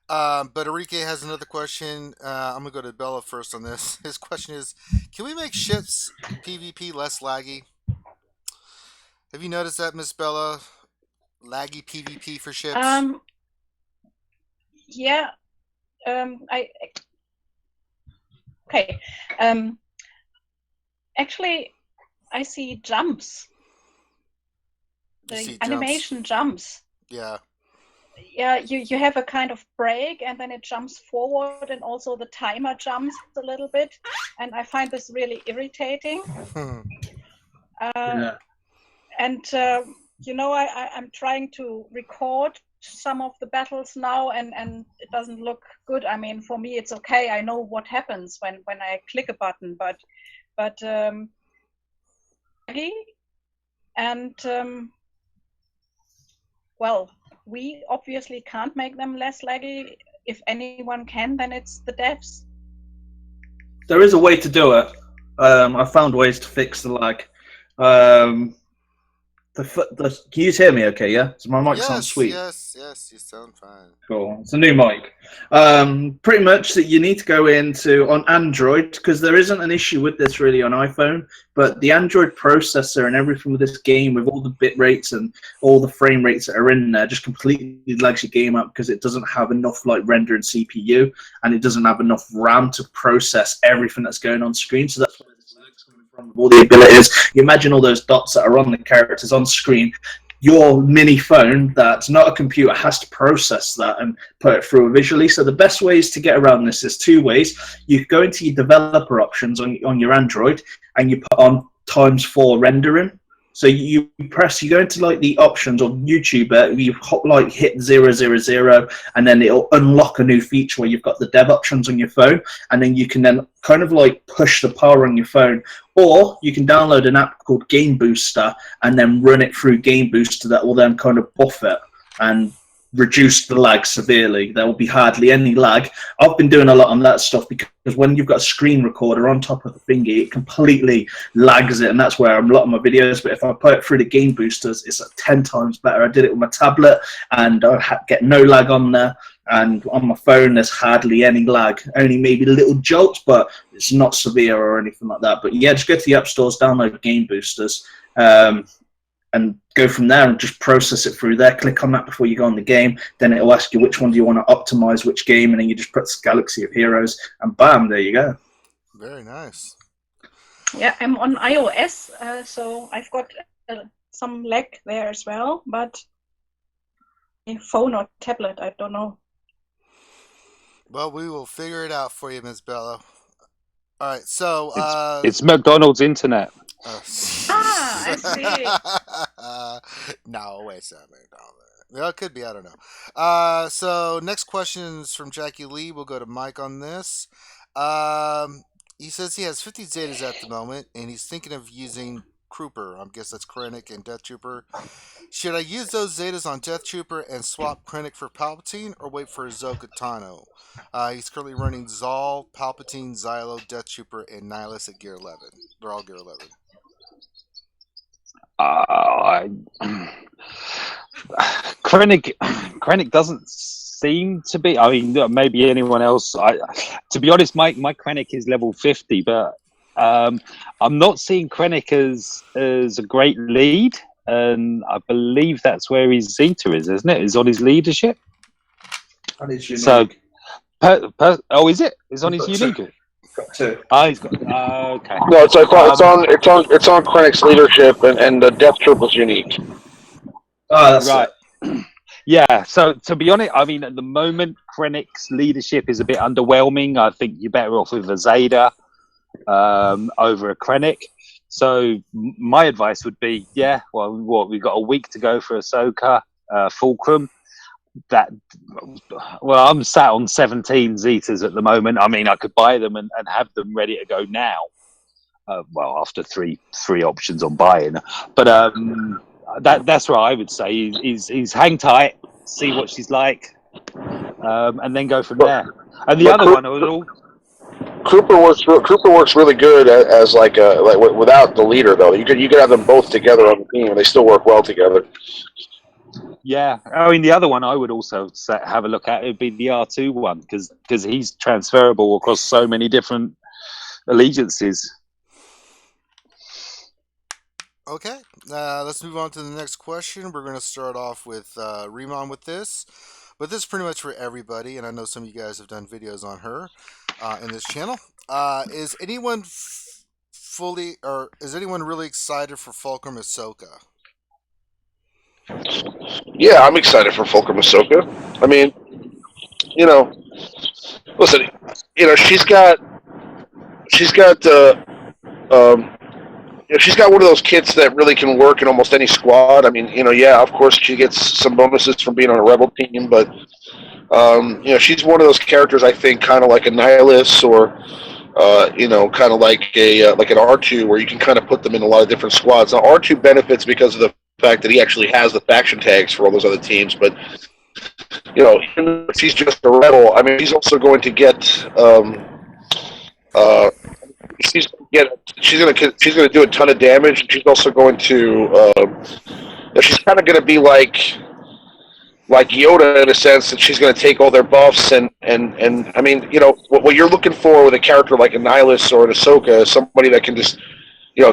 Speaker 1: But Enrique has another question. I'm gonna go to Bella first on this. His question is: can we make ships PvP less laggy? Have you noticed that, Miss Bella? Laggy PvP for ships?
Speaker 3: Yeah. Okay. Actually, I see jumps. The animation jumps.
Speaker 1: Yeah.
Speaker 3: Yeah, you have a kind of break, and then it jumps forward, and also the timer jumps a little bit, and I find this really irritating.
Speaker 9: Yeah.
Speaker 3: And I'm trying to record some of the battles now, and it doesn't look good. I mean, for me, it's okay. I know what happens when I click a button, but and well, we obviously can't make them less laggy. If anyone can, then it's the devs.
Speaker 9: There is a way to do it. I found ways to fix the lag. Can you hear me okay, yeah? So my mic sounds sweet.
Speaker 1: Yes, you sound fine.
Speaker 9: Cool. It's a new mic. Pretty much that you need to go into on Android, because there isn't an issue with this really on iPhone, but the Android processor and everything with this game, with all the bit rates and all the frame rates that are in there, just completely lags your game up because it doesn't have enough like rendering CPU and it doesn't have enough RAM to process everything that's going on screen. So that's where this lag's coming from. All the abilities. You imagine all those dots that are on the characters on screen. Your mini phone that's not a computer has to process that and put it through visually. So the best ways to get around this is 2 ways. You go into your developer options on your Android and you put on ×4 rendering. So you go into like the options on YouTube, you hit 000, and then it'll unlock a new feature where you've got the dev options on your phone, and then you can then kind of like push the power on your phone, or you can download an app called Game Booster and then run it through Game Booster that will then kind of buff it and reduce the lag severely. There will be hardly any lag. I've been doing a lot on that stuff because when you've got a screen recorder on top of the thingy, it completely lags it, and that's where a lot of my videos. But if I put it through the game boosters, it's 10 times better. I did it with my tablet, and I get no lag on there. And on my phone, there's hardly any lag. Only maybe little jolts, but it's not severe or anything like that. But yeah, just go to the app stores, download Game Boosters, and go from there and just process it through there. Click on that before you go on the game. Then it'll ask you which one do you want to optimize, which game, and then you just press Galaxy of Heroes, and bam, there you go.
Speaker 1: Very nice.
Speaker 3: Yeah, I'm on iOS, so I've got some lag there as well, but in phone or tablet, I don't know.
Speaker 1: Well, we will figure it out for you, Ms. Bella. All right, so
Speaker 5: it's McDonald's internet.
Speaker 1: I
Speaker 3: see.
Speaker 1: No, wait a second. Well, it could be. I don't know. So next question is from Jackie Lee. We'll go to Mike on this. He says he has 50 Zetas at the moment, and he's thinking of using Trooper. I guess that's Krennic and Death Trooper. Should I use those Zetas on Death Trooper and swap Krennic for Palpatine, or wait for Ahsoka Tano? He's currently running Zal, Palpatine, Xylo, Death Trooper, and Nihilus at Gear 11. They're all Gear 11.
Speaker 5: Krennic doesn't seem to be. I mean, maybe anyone else. To be honest, my Krennic is level 50, but I'm not seeing Krennic as a great lead, and I believe that's where his Zeta is, isn't it? Is on his leadership.
Speaker 9: And it's unique.
Speaker 5: So, is it? It's on his unique.
Speaker 9: Got two.
Speaker 5: Oh, he's got. Okay.
Speaker 7: No, it's on Krennic's leadership, and the Death Trooper's unique.
Speaker 9: Oh, that's
Speaker 5: right. Yeah. So to be honest, I mean, at the moment, Krennic's leadership is a bit underwhelming. I think you're better off with a Zeta over a Krennic. So my advice would be, we've got a week to go for Ahsoka, Fulcrum. I'm sat on 17 Zetas at the moment. I mean, I could buy them and have them ready to go now. After three options on buying, but that's what I would say. Is hang tight, see what she's like, and then go from there. And the other one,
Speaker 7: Cooper works really good as like without the leader though. You could have them both together on the team, and they still work well together.
Speaker 5: Yeah, I mean the other one I would also have a look at would be the R2 one because he's transferable across so many different allegiances.
Speaker 1: Okay, let's move on to the next question. We're going to start off with Riemann with this, but this is pretty much for everybody, and I know some of you guys have done videos on her in this channel. Is anyone is anyone really excited for Fulcrum Ahsoka?
Speaker 7: Yeah, I'm excited for Fulcrum Ahsoka. I mean, listen, she's got she's got one of those kids that really can work in almost any squad. I mean, of course she gets some bonuses from being on a rebel team, but she's one of those characters I think kind of like a Nihilus or kind of like like an R2 where you can kind of put them in a lot of different squads. Now R2 benefits because of the fact that he actually has the faction tags for all those other teams, but even if she's just a rebel, I mean, she's also going to get she's going to do a ton of damage, and she's also going to she's kind of going to be like Yoda in a sense, that she's going to take all their buffs and I mean, what you're looking for with a character like a Nihilus or an Ahsoka is somebody that can just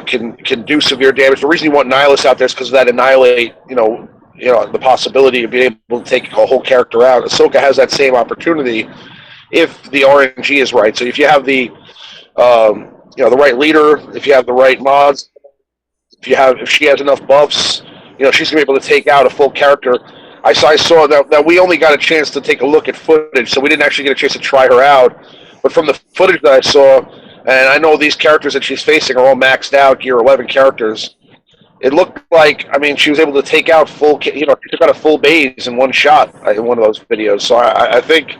Speaker 7: can do severe damage. The reason you want Nihilus out there is because of that annihilate, the possibility of being able to take a whole character out. Ahsoka has that same opportunity if the RNG is right. So if you have the the right leader, if you have the right mods, if she has enough buffs, she's gonna be able to take out a full character. I saw that we only got a chance to take a look at footage, so we didn't actually get a chance to try her out. But from the footage that I saw, And I know these characters that she's facing are all maxed out, Gear 11 characters. It looked like, I mean, she was able to take out she took out a full base in one shot in one of those videos. So I think,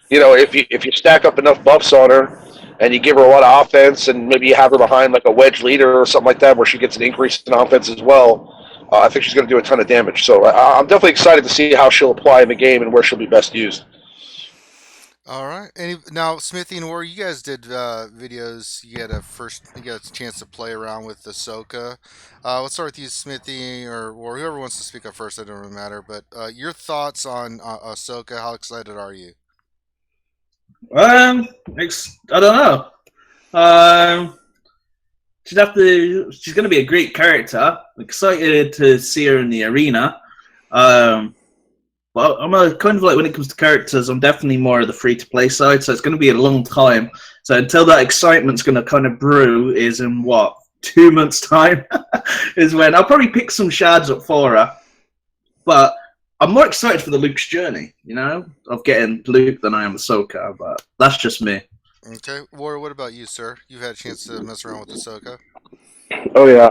Speaker 7: if you stack up enough buffs on her and you give her a lot of offense and maybe you have her behind like a wedge leader or something like that where she gets an increase in offense as well, I think she's going to do a ton of damage. So I'm definitely excited to see how she'll apply in the game and where she'll be best used.
Speaker 1: All right. Now, Smithy and War, you guys did videos. You got a chance to play around with Ahsoka. Let's start with you, Smithy, or whoever wants to speak up first. It doesn't really matter. But your thoughts on Ahsoka? How excited are you?
Speaker 9: I don't know. She's going to be a great character. I'm excited to see her in the arena. Well, I'm kind of like when it comes to characters, I'm definitely more of the free-to-play side, so it's going to be a long time. So until that excitement's going to kind of brew is in, 2 months' time is when I'll probably pick some shards up for her. But I'm more excited for the Luke's journey, of getting Luke than I am Ahsoka, but that's just me.
Speaker 1: Okay. War, what about you, sir? You've had a chance to mess around with Ahsoka.
Speaker 8: Oh yeah,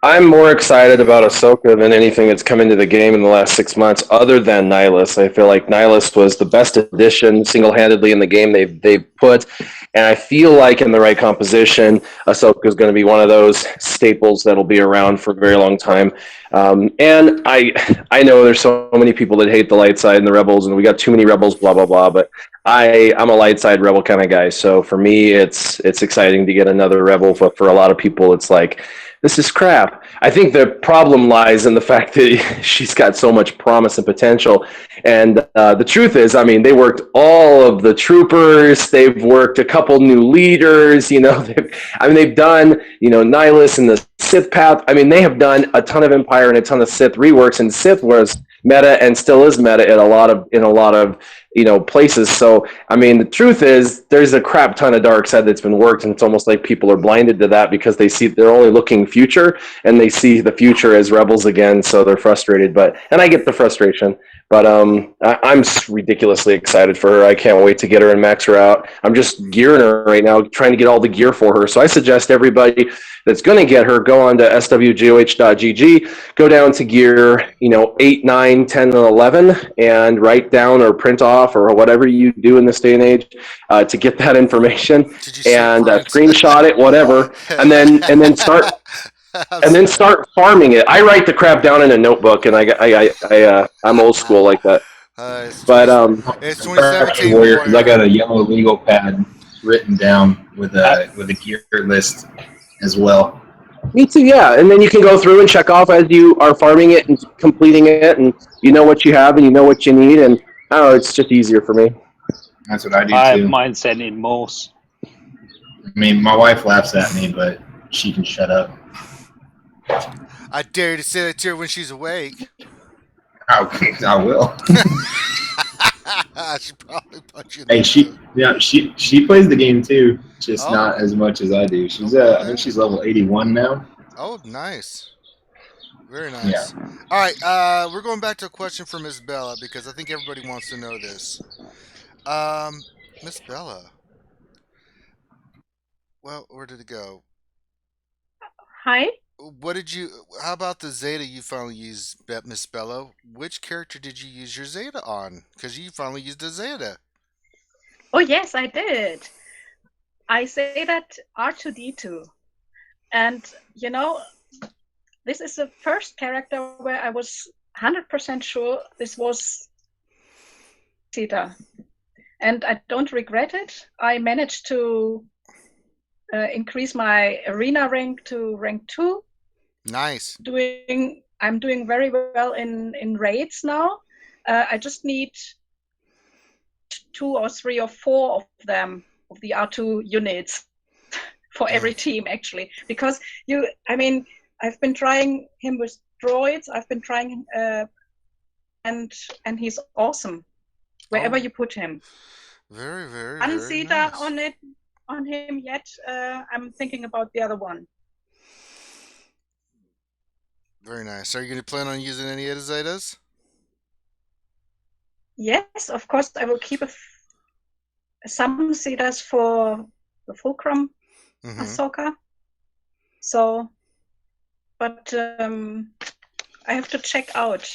Speaker 8: I'm more excited about Ahsoka than anything that's come into the game in the last 6 months, other than Nihilus. I feel like Nihilus was the best addition single-handedly in the game they've put, and I feel like in the right composition, Ahsoka is going to be one of those staples that'll be around for a very long time. And I know there's so many people that hate the light side and the rebels, and we got too many rebels, blah blah blah. But I'm a light side rebel kind of guy, so for me, it's exciting to get another rebel. But for a lot of people, it's like, this is crap. I think the problem lies in the fact that she's got so much promise and potential. And the truth is, I mean, they worked all of the troopers. They've worked a couple new leaders. They've done, Nihilus and the Sith path. I mean, they have done a ton of Empire and a ton of Sith reworks. And Sith was meta and still is meta in a lot of places. So, I mean, the truth is there's a crap ton of dark side that's been worked, and it's almost like people are blinded to that because they're only looking future, and they see the future as rebels again, so they're frustrated. And I get the frustration, but I'm ridiculously excited for her. I can't wait to get her and max her out. I'm just gearing her right now, trying to get all the gear for her. So I suggest everybody that's going to get her, go on to SWGOH.gg, go down to gear, 8, 9, 10, and 11, and write down or print off or whatever you do in this day and age to get that information, and screenshot it, whatever, and then start farming it. I write the crap down in a notebook, and I'm old school like that.
Speaker 1: It's 2017
Speaker 4: Warrior, because I got a yellow legal pad written down with a gear list as well.
Speaker 8: Me too, yeah. And then you can go through and check off as you are farming it and completing it, and you know what you have and you know what you need, and I don't know, it's just easier for me.
Speaker 4: That's what I do
Speaker 5: I
Speaker 4: too.
Speaker 5: have mine set in Morse.
Speaker 4: I mean, my wife laughs at me, but she can shut up.
Speaker 1: I dare you to say that to her when she's awake.
Speaker 4: I will.
Speaker 1: She probably punch you.
Speaker 4: Hey, she plays the game too, just not as much as I do. She's I think she's level 81 now.
Speaker 1: Oh, nice. Very nice. Yeah. All right, we're going back to a question for Miss Bella because I think everybody wants to know this. Miss Bella. Well, where did it go?
Speaker 3: Hi.
Speaker 1: How about the Zeta you finally used, Miss Bella? Which character did you use your Zeta on? Because you finally used a Zeta.
Speaker 3: Oh, yes, I did. I say that R2D2. And, this is the first character where I was 100% sure this was Zeta. And I don't regret it. I managed to increase my arena rank to rank 2.
Speaker 1: Nice.
Speaker 3: I'm doing very well in raids now. I just need 2 or 3 or 4 of them, of the R2 units for every team actually, because I've been trying him with droids. I've been trying and he's awesome wherever you put him.
Speaker 1: Very, very,
Speaker 3: I
Speaker 1: very
Speaker 3: nice.
Speaker 1: Nice.
Speaker 3: on him yet. I'm thinking about the other one.
Speaker 1: Very nice. Are you going to plan on using any of the Zetas?
Speaker 3: Yes, of course. I will keep some Zetas for Fulcrum
Speaker 1: Mhm.
Speaker 3: Ahsoka. So, but I have to check out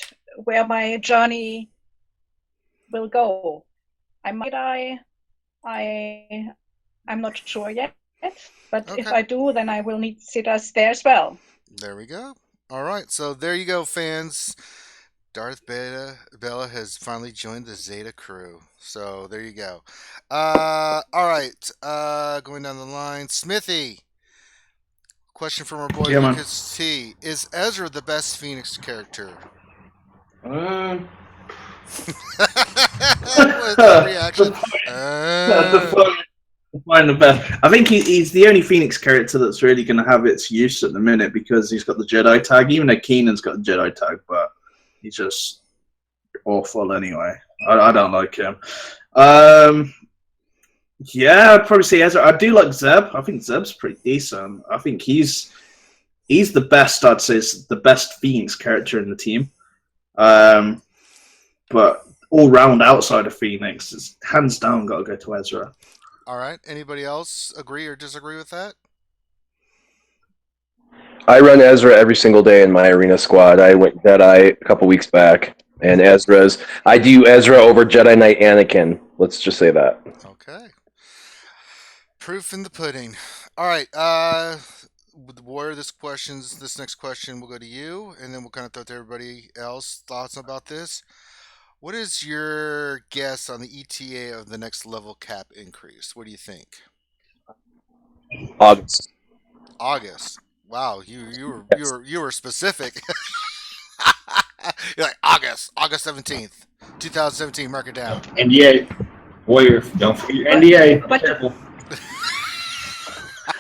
Speaker 3: where my journey will go. I'm not sure yet, but if
Speaker 1: Okay.
Speaker 3: I do, then I will need sitters there as well.
Speaker 1: There we go. All right, so there you go, fans. Darth Bella has finally joined the Zeta crew. So there you go. All right. Going down the line, Smithy. Question from our boy
Speaker 9: Yeah, man.
Speaker 1: Lucas T. Is Ezra the best Phoenix character?
Speaker 9: Uh,
Speaker 1: What's that reaction?
Speaker 9: Define the best. I think he's the only Phoenix character that's really going to have its use at the minute because he's got the Jedi tag. Even though Keenan's got the Jedi tag, but he's just awful anyway. I don't like him. Yeah, I'd probably say Ezra. I do like Zeb. I think Zeb's pretty decent. I think he's the best. I'd say is the best Phoenix character in the team. But all round outside of Phoenix, it's hands down got to go to Ezra.
Speaker 1: All right. Anybody else agree or disagree with that?
Speaker 8: I run Ezra every single day in my arena squad. I went Jedi a couple weeks back, and I do Ezra over Jedi Knight Anakin. Let's just say that.
Speaker 1: Okay. Proof in the pudding. All right. Warrior, this next question will go to you, and then we'll kind of throw to everybody else thoughts about this. What is your guess on the ETA of the next level cap increase? What do you think?
Speaker 8: August.
Speaker 1: August. Wow, you were specific. You're like August 17th, 2017. Mark it down.
Speaker 4: NDA. Warrior, don't forget your NDA.
Speaker 3: But-
Speaker 4: Careful.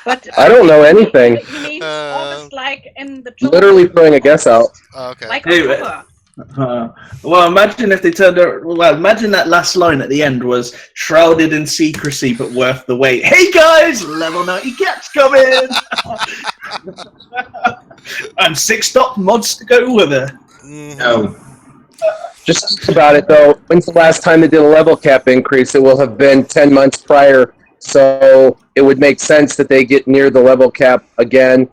Speaker 3: But
Speaker 8: I don't know anything.
Speaker 3: He means August, like in the
Speaker 8: Literally throwing a guess out.
Speaker 1: Okay.
Speaker 3: like
Speaker 9: Hey,
Speaker 3: October.
Speaker 9: Well, imagine if they turned out. Well, imagine that last line at the end was shrouded in secrecy but worth the wait. Hey guys, level 90 caps coming, and 6 mods to go with it.
Speaker 1: Mhm.
Speaker 4: No.
Speaker 8: Just think about it, though. When's the last time they did a level cap increase? It will have been 10 months prior, so it would make sense that they get near the level cap again.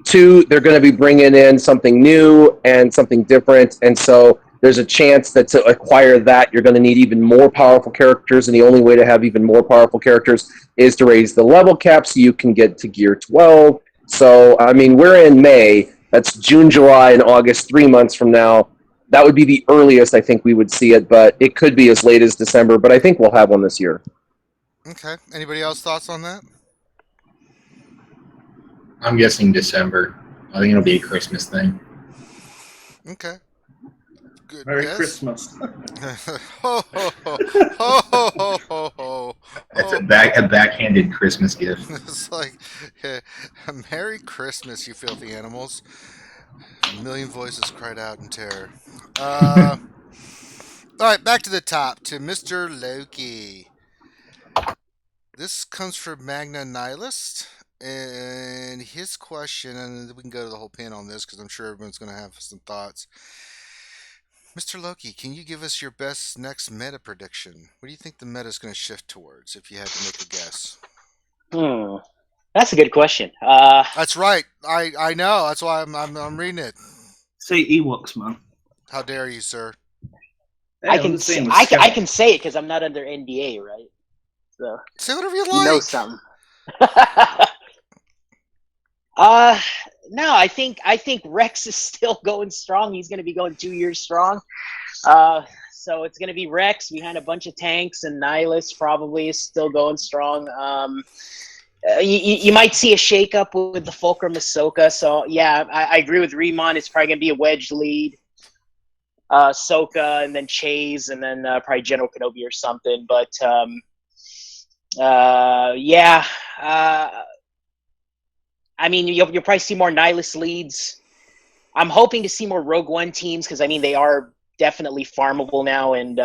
Speaker 8: 2, they're going to be bringing in something new and something different, and so there's a chance that to acquire that, you're going to need even more powerful characters, and the only way to have even more powerful characters is to raise the level cap so you can get to Gear 12. So, I mean, we're in May. That's June, July, and August, 3 months from now. That would be the earliest I think we would see it, but it could be as late as December, but I think we'll have one this year.
Speaker 1: Okay. Anybody else thoughts on that?
Speaker 4: I'm guessing December. I think it'll be a Christmas thing.
Speaker 1: Okay. Good
Speaker 9: Merry
Speaker 1: guess.
Speaker 9: Christmas.
Speaker 1: Ho, ho, ho, ho, ho, ho, ho.
Speaker 4: That's a backhanded Christmas gift.
Speaker 1: It's like, Merry Christmas, you filthy animals. A million voices cried out in terror. All right, back to the top, to Mr. Loki. This comes from Magna Nihilist, and his question, and we can go to the whole panel on this because I'm sure everyone's going to have some thoughts. Mr. Loki, can you give us your best next meta prediction? What do you think the meta is going to shift towards if you had to make a guess?
Speaker 2: That's a good question.
Speaker 1: That's right. I know. That's why I'm reading it.
Speaker 9: Say Ewoks, man.
Speaker 1: How dare you, sir?
Speaker 9: Hey,
Speaker 2: I
Speaker 9: I'm
Speaker 2: can
Speaker 9: the same
Speaker 2: say,
Speaker 9: with
Speaker 2: I
Speaker 9: Scott.
Speaker 2: can say it because I'm not under NDA, right? So
Speaker 1: Say whatever you
Speaker 2: you know
Speaker 1: like.
Speaker 2: something. No, I think Rex is still going strong. He's going to be going 2 years strong. So it's going to be Rex behind a bunch of tanks, and Nihilus probably is still going strong. You might see a shakeup with the Fulcrum Ahsoka. So yeah, I agree with Remon. It's probably going to be a wedge lead. Ahsoka, and then Chase, and then probably General Kenobi or something. But yeah. I mean, you'll probably see more Nihilus leads. I'm hoping to see more Rogue One teams because I mean they are definitely farmable now, and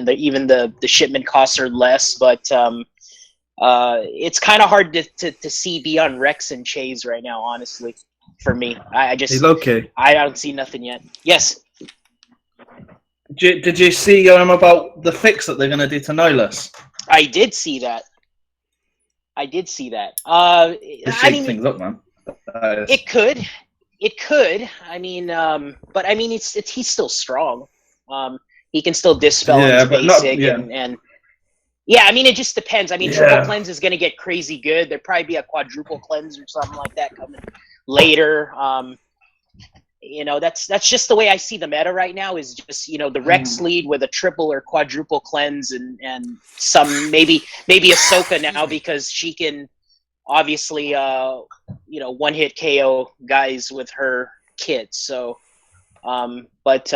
Speaker 2: even the shipment costs are less. But it's kind of hard to see beyond Rex and Chase right now, honestly. For me, I just
Speaker 9: Hey, Loki.
Speaker 2: I don't see nothing yet. Yes.
Speaker 9: Did you see about the fix that they're going to do to Nihilus?
Speaker 2: I did see that. I did see that.
Speaker 9: They
Speaker 2: I
Speaker 9: shake
Speaker 2: mean,
Speaker 9: things up, man.
Speaker 2: it could. I mean, but I mean, it's he's still strong. He can still dispel on his
Speaker 9: Yeah, but not.
Speaker 2: basic,
Speaker 9: Yeah.
Speaker 2: and yeah, I mean, it just depends. I mean, triple
Speaker 9: Yeah.
Speaker 2: cleanse is going to get crazy good. There'd probably be a quadruple cleanse or something like that coming later. You know, that's just the way I see the meta right now. Is just, you know, the Rex lead with a triple or quadruple cleanse, and some maybe Ahsoka now because she can obviously you know, one hit KO guys with her kit. So, but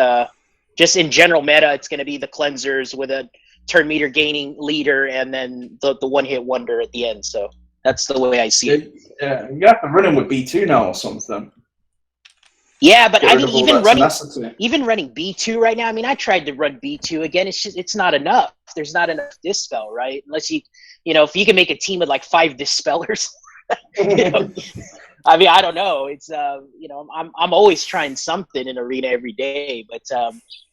Speaker 2: just in general meta, it's going to be the cleansers with a turn meter gaining leader, and then the one hit wonder at the end. So that's the way I see it.
Speaker 9: Yeah, you have to run him with B2 now or something.
Speaker 2: Yeah, but
Speaker 9: Get
Speaker 2: I
Speaker 9: rid
Speaker 2: mean,
Speaker 9: of all that tenacity.
Speaker 2: even running B2 right now. I mean, I tried to run B2 again. It's not enough. There's not enough dispel, right? Unless you know, if you can make a team with like 5 dispellers. You know, I mean, I don't know. It's you know, I'm always trying something in arena every day, but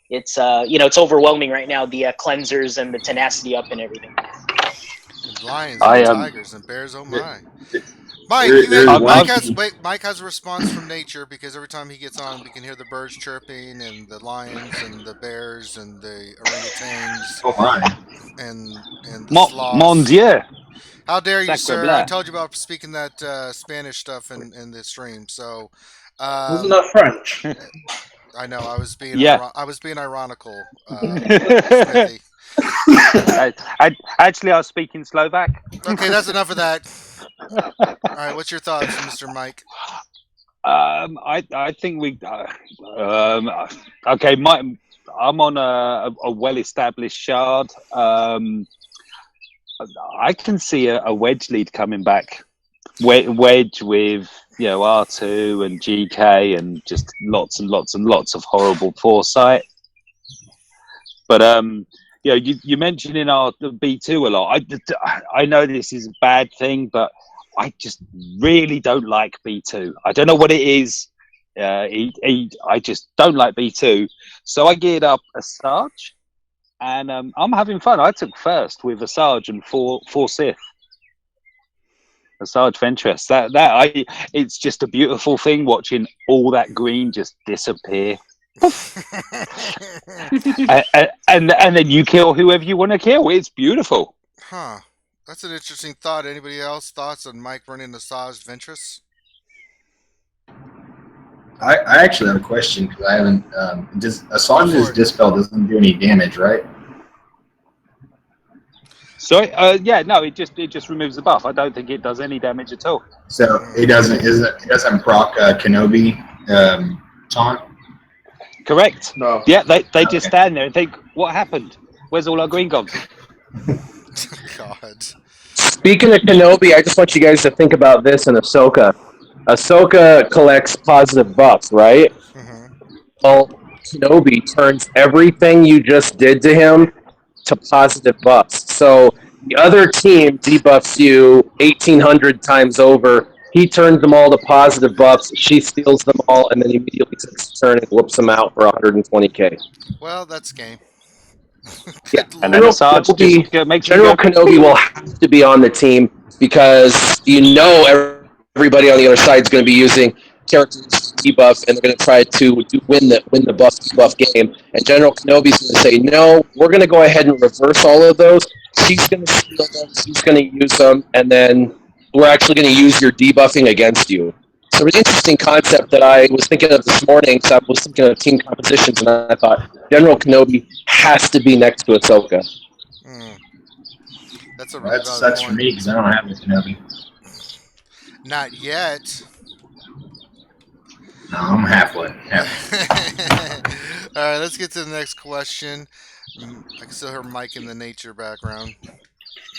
Speaker 2: it's you know, it's overwhelming right now. The cleansers and the tenacity up and everything.
Speaker 1: And lions and tigers and bears. Oh my! Mike, Mike has a response from nature because every time he gets on, we can hear the birds chirping and the lions and the bears and the orangutans
Speaker 4: Oh my!
Speaker 1: and the
Speaker 5: Mon
Speaker 1: sloths.
Speaker 5: Dieu.
Speaker 1: How dare you,
Speaker 5: Sacre
Speaker 1: sir?
Speaker 5: bleu.
Speaker 1: I told you about speaking that Spanish stuff in the stream. So,
Speaker 9: Wasn't that French?
Speaker 1: I know I was being
Speaker 5: Yeah.
Speaker 1: I was being ironical, Smithy.
Speaker 5: Actually, I was speaking Slovak.
Speaker 1: Okay, that's enough of that. All right, what's your thoughts, Mr. Mike?
Speaker 5: I think we. Okay, I'm on a well-established shard. I can see a wedge lead coming back. Wedge with, you know, R2 and GK and just lots and lots and lots of horrible foresight. But you know, you mentioned in our B2 a lot. I know this is a bad thing, but I just really don't like B2. I don't know what it is. I just don't like B2. So I geared up a Sarge, and I'm having fun. I took first with a Sarge and four Sith. A Sarge Ventress. It's just a beautiful thing watching all that green just disappear. and then you kill whoever you want to kill. It's beautiful.
Speaker 1: Huh. That's an interesting thought. Anybody else thoughts on Mike running the Saj Ventress?
Speaker 4: I actually have a question because I haven't. Assange's dispel doesn't do any damage, right?
Speaker 5: Sorry. Yeah. No. It just removes the buff. I don't think it does any damage at all.
Speaker 4: So it doesn't. It doesn't proc Kenobi taunt.
Speaker 5: Correct.
Speaker 9: No.
Speaker 5: Yeah. They just stand there and think, what happened? Where's all our green gone?
Speaker 1: God.
Speaker 8: Speaking of Kenobi, I just want you guys to think about this in Ahsoka. Ahsoka collects positive buffs, right?
Speaker 1: Mm-hmm.
Speaker 8: Well, Kenobi turns everything you just did to him to positive buffs. So the other team debuffs you 1,800 times over. He turns them all to positive buffs. She steals them all, and then immediately takes a turn and whoops them out for 120k.
Speaker 1: Well, that's game.
Speaker 8: Yeah,
Speaker 5: and then Asajj just makes
Speaker 8: General Kenobi will have to be on the team because you know everybody on the other side is going to be using characters debuff, and they're going to try to win the buff debuff game. And General Kenobi's going to say, no, we're going to go ahead and reverse all of those. She's going to steal them, she's going to use them, and then we're actually going to use your debuffing against you. So an interesting concept that I was thinking of this morning, so I was thinking of team compositions, and I thought General Kenobi has to be next to Ahsoka.
Speaker 1: That's a really
Speaker 4: that sucks for me because I don't have a Kenobi.
Speaker 1: Not yet.
Speaker 4: No, I'm halfway.
Speaker 1: All right, let's get to the next question. I can still hear Mike in the nature background.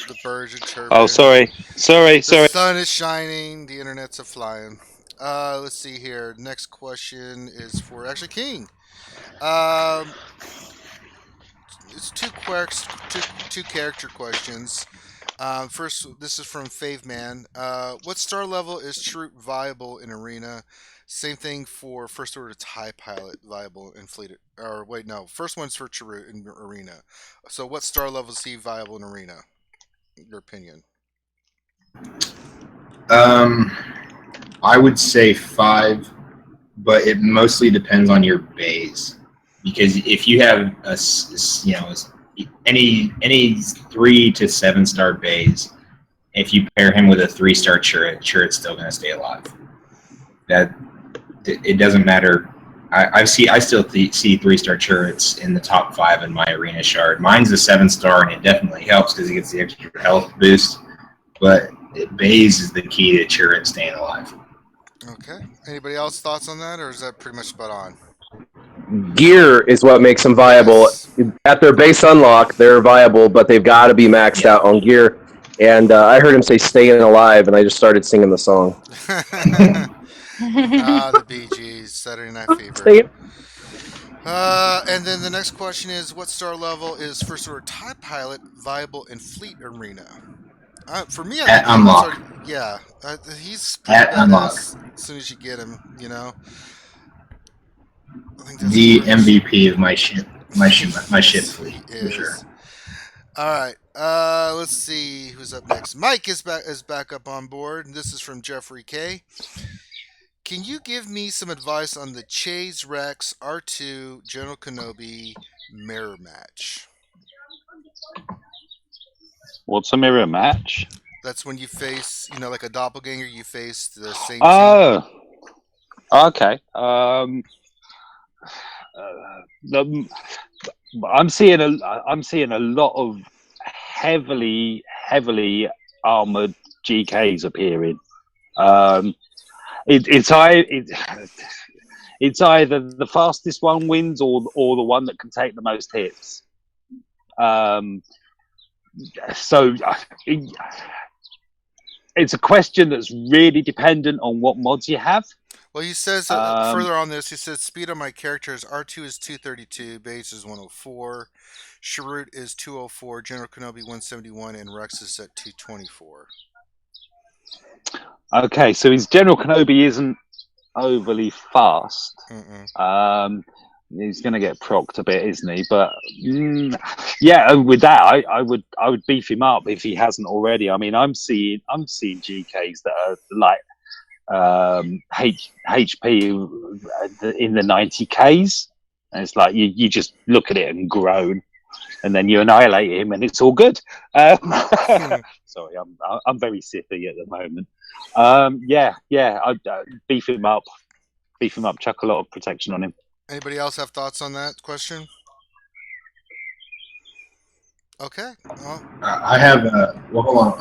Speaker 1: The birds are chirping.
Speaker 5: Oh, sorry.
Speaker 1: The sun is shining. The internet's a flying. Let's see here. Next question is for actually King. It's two character questions. First, this is from Faveman. What star level is Chirrut viable in Arena? Same thing for First Order TIE Pilot viable in Fleet. Or wait, no. First one's for Chirrut in Arena. So what star level is he viable in Arena? Your opinion?
Speaker 4: I would say 5, but it mostly depends on your bays. Because if you have any 3 to 7 star bays, if you pair him with a 3-star turret's still going to stay alive. That it doesn't matter. I still see 3-star turrets in the top 5 in my arena shard. Mine's a 7-star, and it definitely helps because it gets the extra health boost. But bays is the key to turret staying alive.
Speaker 1: Okay. Anybody else thoughts on that, or is that pretty much spot on?
Speaker 8: Gear is what makes them viable.
Speaker 1: Yes.
Speaker 8: At their base unlock, they're viable, but they've got to be maxed out on gear. And I heard him say "staying alive," and I just started singing the song.
Speaker 1: The Bee Gees, Saturday Night Fever.
Speaker 8: Stay-
Speaker 1: And then the next question is, what star level is First Order TIE Pilot viable in Fleet Arena? For me,
Speaker 4: At unlock.
Speaker 1: he's pretty
Speaker 4: At unlock.
Speaker 1: badass as soon as you get him, I think
Speaker 4: The
Speaker 1: pretty
Speaker 4: MVP of my ship fleet, for sure.
Speaker 1: All right. Let's see who's up next. Mike is back up on board, and this is from Jeffrey K. Can you give me some advice on the Chase Rex R2 General Kenobi mirror match?
Speaker 5: What's a mirror match?
Speaker 1: That's when you face, like a doppelganger. You face the same.
Speaker 5: Oh, okay. I'm seeing a lot of heavily armored GKs appearing. It's either the fastest one wins or the one that can take the most hits. So it's a question that's really dependent on what mods you have.
Speaker 1: Well, he says further on this, he says speed on my character is R2 is 232, base is 104, Sharut is 204, General Kenobi 171, and Rex is at 224.
Speaker 5: Okay, so his General Kenobi isn't overly fast. He's going to get procced a bit, isn't he? But yeah, with that, I would beef him up if he hasn't already. I mean, I'm seeing GKs that are like HP in the 90Ks, and it's like you just look at it and groan, and then you annihilate him, and it's all good. Sorry, I'm very sippy at the moment. I'd beef him up, chuck a lot of protection on him.
Speaker 1: Anybody else have thoughts on that question? Okay. Well,
Speaker 4: I have. Well, hold on.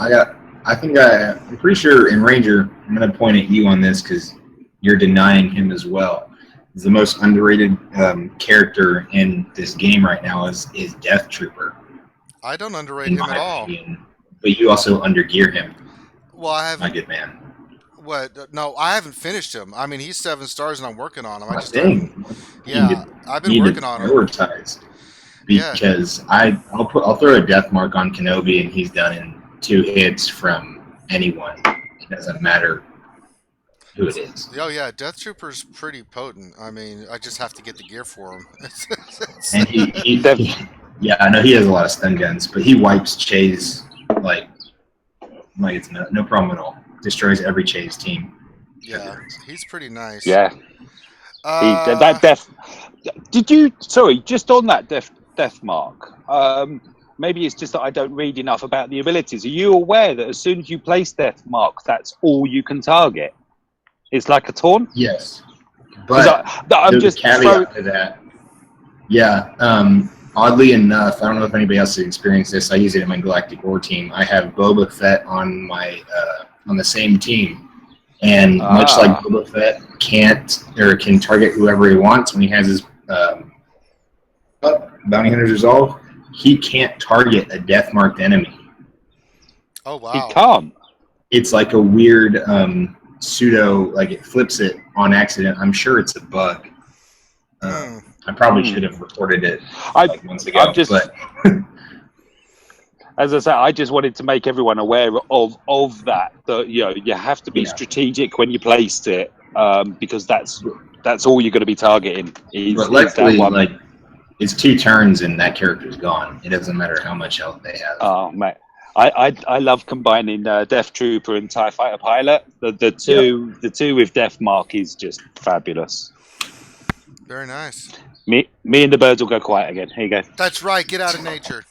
Speaker 4: I'm pretty sure in Ranger, I'm going to point at you on this because you're denying him as well. He's the most underrated character in this game right now is Death Trooper.
Speaker 1: I don't underrate him at all.
Speaker 4: But you also undergear him.
Speaker 1: Well, I haven't.
Speaker 4: My good man.
Speaker 1: What? No, I haven't finished him. I mean, he's 7 stars, and I'm working on him.
Speaker 4: I've been
Speaker 1: working on him.
Speaker 4: Prioritized because I'll throw a death mark on Kenobi, and he's done in 2 hits from anyone. It doesn't matter who it is.
Speaker 1: Oh yeah, Death Trooper's pretty potent. I mean, I just have to get the gear for him.
Speaker 4: And yeah, I know he has a lot of stun guns, but he wipes Chase like it's no problem at all. Destroys every Chase team.
Speaker 1: Yeah, he's pretty nice.
Speaker 5: Yeah. That death. Did you? Sorry, just on that death mark. Maybe it's just that I don't read enough about the abilities. Are you aware that as soon as you place death mark, that's all you can target? It's like a taunt.
Speaker 4: Yes, but I'm just caveat to that. Yeah. Oddly enough, I don't know if anybody else has experienced this. I use it in my Galactic War team. I have Boba Fett on my on the same team, and much like Boba Fett can target whoever he wants when he has his Bounty Hunter's Resolve, he can't target a death marked enemy.
Speaker 1: Oh wow!
Speaker 5: He can't.
Speaker 4: It's like a weird pseudo, like it flips it on accident. I'm sure it's a bug. I probably should have reported it months ago. But
Speaker 5: as I said, I just wanted to make everyone aware of that. That you have to be strategic when you place it, because that's all you're going to be targeting.
Speaker 4: But luckily, it's 2 turns and that character's gone. It doesn't matter how much health they have.
Speaker 5: Oh man, I love combining Death Trooper and TIE Fighter Pilot. The two with Death Mark is just fabulous.
Speaker 1: Very nice.
Speaker 5: Me and the birds will go quiet again. Here you go.
Speaker 1: That's right. Get out of nature.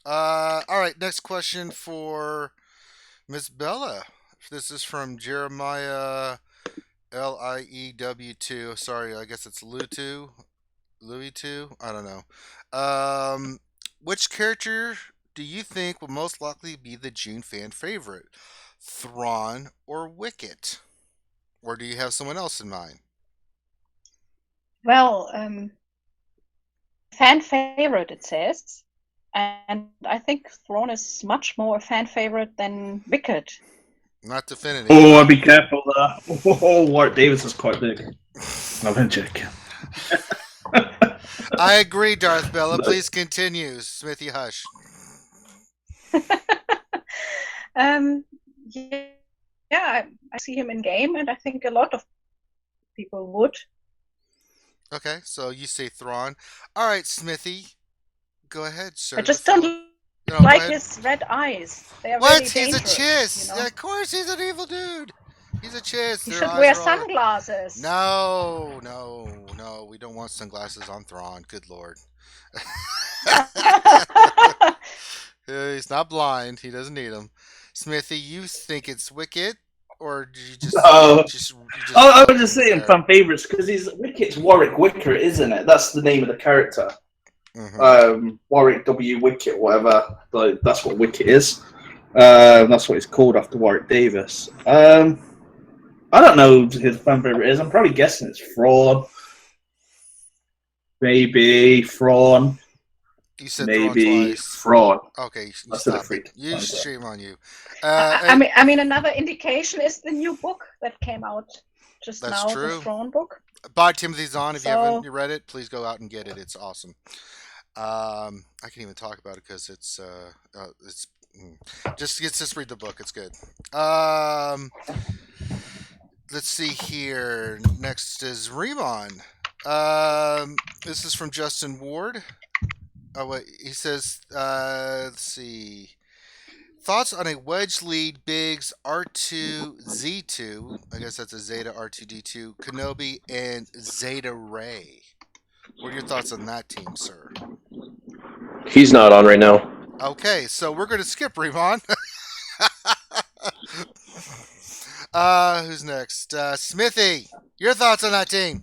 Speaker 1: All right. Next question for Miss Bella. This is from Jeremiah LIEW2. Sorry, I guess it's Louis 2. I don't know. Which character do you think will most likely be the June fan favorite? Thrawn or Wicket? Or do you have someone else in mind?
Speaker 3: Well, fan favorite, it says. And I think Thrawn is much more a fan favorite than Wicket.
Speaker 1: Not definitive.
Speaker 9: Oh, I'd be careful there. Oh, Warwick Davis is quite big. I'm going to check.
Speaker 1: I agree, Darth Bella. Please continue. Smithy, hush.
Speaker 3: Yeah, I see him in game, and I think a lot of people would.
Speaker 1: Okay, so you say Thrawn. All right, Smithy. Go ahead, sir.
Speaker 3: I just don't
Speaker 1: No,
Speaker 3: like
Speaker 1: go ahead.
Speaker 3: his red eyes. They are
Speaker 1: What?
Speaker 3: really
Speaker 1: He's
Speaker 3: dangerous.
Speaker 1: a chiss.
Speaker 3: You know?
Speaker 1: Yeah, of course, he's an evil dude. He's a chiss.
Speaker 3: He
Speaker 1: Their
Speaker 3: should
Speaker 1: eyes
Speaker 3: wear
Speaker 1: are all-
Speaker 3: sunglasses.
Speaker 1: No. We don't want sunglasses on Thrawn. Good lord. He's not blind. He doesn't need them. Smithy, you think it's Wicket, or do you just?
Speaker 9: No.
Speaker 1: just
Speaker 9: I was just saying fan favourites because Wicket's Warwick Wicker, isn't it? That's the name of the character.
Speaker 1: Mhm.
Speaker 9: Warwick W. Wicket, whatever. That's what Wicket is. That's what it's called after Warwick Davis. I don't know who his fan favourite is. I'm probably guessing it's Thrawn. Maybe Thrawn.
Speaker 1: You said
Speaker 9: Maybe
Speaker 1: Thrawn twice.
Speaker 9: Thrawn.
Speaker 1: Okay, you
Speaker 9: That's a
Speaker 1: stop
Speaker 9: freak.
Speaker 1: it. You shame on you.
Speaker 3: I mean, another indication is the new book that came out just
Speaker 1: That's
Speaker 3: now,
Speaker 1: true.
Speaker 3: the Thrawn book.
Speaker 1: Buy Timothy Zahn if you
Speaker 3: So-
Speaker 1: haven't read it. Please go out and get it. It's awesome. I can't even talk about it because it's just read the book. It's good. Let's see here. Next is Remon. This is from Justin Ward. Oh wait, he says. Let's see. Thoughts on a wedge lead Biggs R2Z2? I guess that's a Zeta R2D2 Kenobi and Zeta Ray. What are your thoughts on that team, sir?
Speaker 8: He's not on right now.
Speaker 1: Okay, so we're going to skip Remon. Who's next? Smithy, your thoughts on that team?